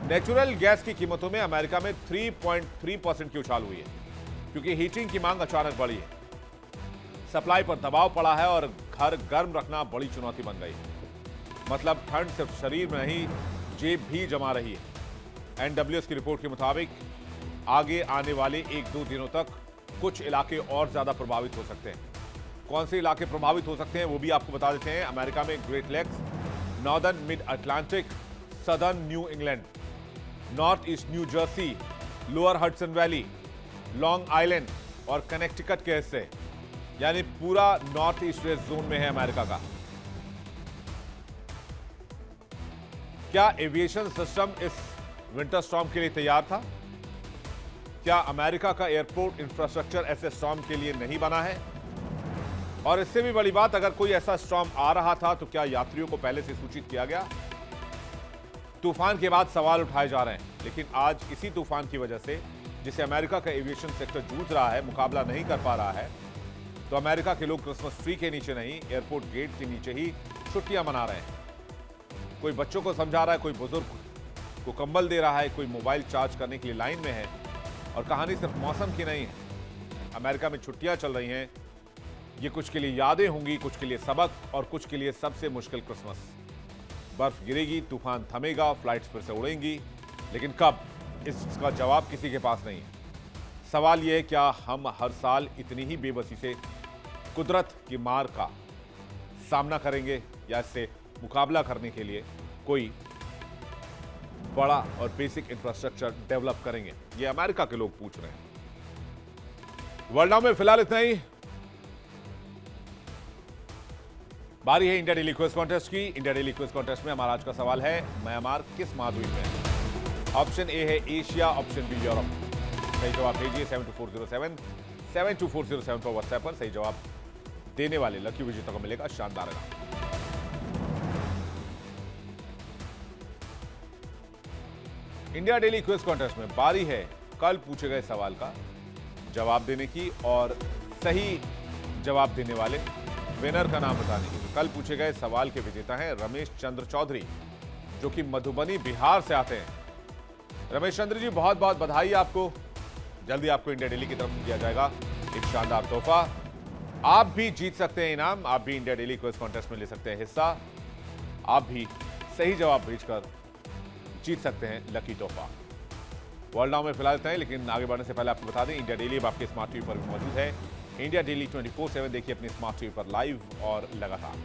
नेचुरल गैस की कीमतों में अमेरिका में 3.3% की उछाल हुई है, क्योंकि हीटिंग की मांग अचानक बढ़ी है। सप्लाई पर दबाव पड़ा है और घर गर्म रखना बड़ी चुनौती बन गई है। मतलब ठंड सिर्फ शरीर में नहीं, जेब भी जमा रही है। एनडब्ल्यूएस की रिपोर्ट के मुताबिक आगे आने वाले 1-2 दिनों तक कुछ इलाके और ज्यादा प्रभावित हो सकते हैं। कौन से इलाके प्रभावित हो सकते हैं वो भी आपको बता देते हैं। अमेरिका में Great Lakes, Northern Mid Atlantic, Southern New England, North East New Jersey, Lower Hudson Valley, Long Island और कनेक्टिकट के हिस्से, यानी पूरा नॉर्थ ईस्ट वेस्ट जोन में है अमेरिका का। क्या एविएशन सिस्टम इस विंटर स्टॉर्म के लिए तैयार था? क्या अमेरिका का एयरपोर्ट इंफ्रास्ट्रक्चर ऐसे स्टॉर्म के लिए नहीं बना है? और इससे भी बड़ी बात, अगर कोई ऐसा स्टॉर्म आ रहा था तो क्या यात्रियों को पहले से सूचित किया गया? तूफान के बाद सवाल उठाए जा रहे हैं, लेकिन आज इसी तूफान की वजह से, जिसे अमेरिका का एविएशन सेक्टर जूझ रहा है, मुकाबला नहीं कर पा रहा है, तो अमेरिका के लोग क्रिसमस ट्री के नीचे नहीं, एयरपोर्ट गेट के नीचे ही छुट्टियां मना रहे हैं। कोई बच्चों को समझा रहा है, कोई बुजुर्ग को कंबल दे रहा है, कोई मोबाइल चार्ज करने के लिए लाइन में है। और कहानी सिर्फ मौसम की नहीं है। अमेरिका में छुट्टियां चल रही हैं। ये कुछ के लिए यादें होंगी, कुछ के लिए सबक और कुछ के लिए सबसे मुश्किल क्रिसमस। बर्फ गिरेगी, तूफान थमेगा, फ्लाइट्स फिर से उड़ेंगी, लेकिन कब, इसका जवाब किसी के पास नहीं है। सवाल यह है, क्या हम हर साल इतनी ही बेबसी से कुदरत की मार का सामना करेंगे, या इससे मुकाबला करने के लिए कोई बड़ा और बेसिक इंफ्रास्ट्रक्चर डेवलप करेंगे? ये अमेरिका के लोग पूछ रहे हैं। वर्ल्ड नाउ में फिलहाल इतना ही। बारी है इंडिया डेली क्विज कॉन्टेस्ट की। इंडिया डेली क्विज कॉन्टेस्ट में हमारा आज का सवाल है, म्यांमार किस महाद्वीप में है? ऑप्शन ए है एशिया, ऑप्शन बी यूरोप। सही जवाब भेजिए 72407 72407 पर व्हाट्सएप पर। सही जवाब देने वाले लकी विजेता को मिलेगा शानदार इनाम। इंडिया डेली क्विज कॉन्टेस्ट में बारी है कल पूछे गए सवाल का जवाब देने की और सही जवाब देने वाले विनर का नाम बताने की। कल पूछे गए सवाल के विजेता हैं रमेश चंद्र चौधरी, जो कि मधुबनी बिहार से आते हैं। रमेश चंद्र जी, बहुत बहुत बधाई आपको। जल्दी आपको इंडिया डेली की तरफ से दिया जाएगा एक शानदार तोहफा। आप भी जीत सकते हैं इनाम, आप भी इंडिया डेली क्विज कॉन्टेस्ट में ले सकते हैं हिस्सा। आप भी सही जवाब भेजकर जीत सकते हैं लकी तोहफा। वर्ल्ड नाउ में फिलहाल इतना ही, लेकिन आगे बढ़ने से पहले आपको बता दें, इंडिया डेली अब आपके स्मार्ट टीवी पर भी मौजूद है। इंडिया डेली 24/7 देखिए अपनी स्मार्ट टीवी पर लाइव और लगातार।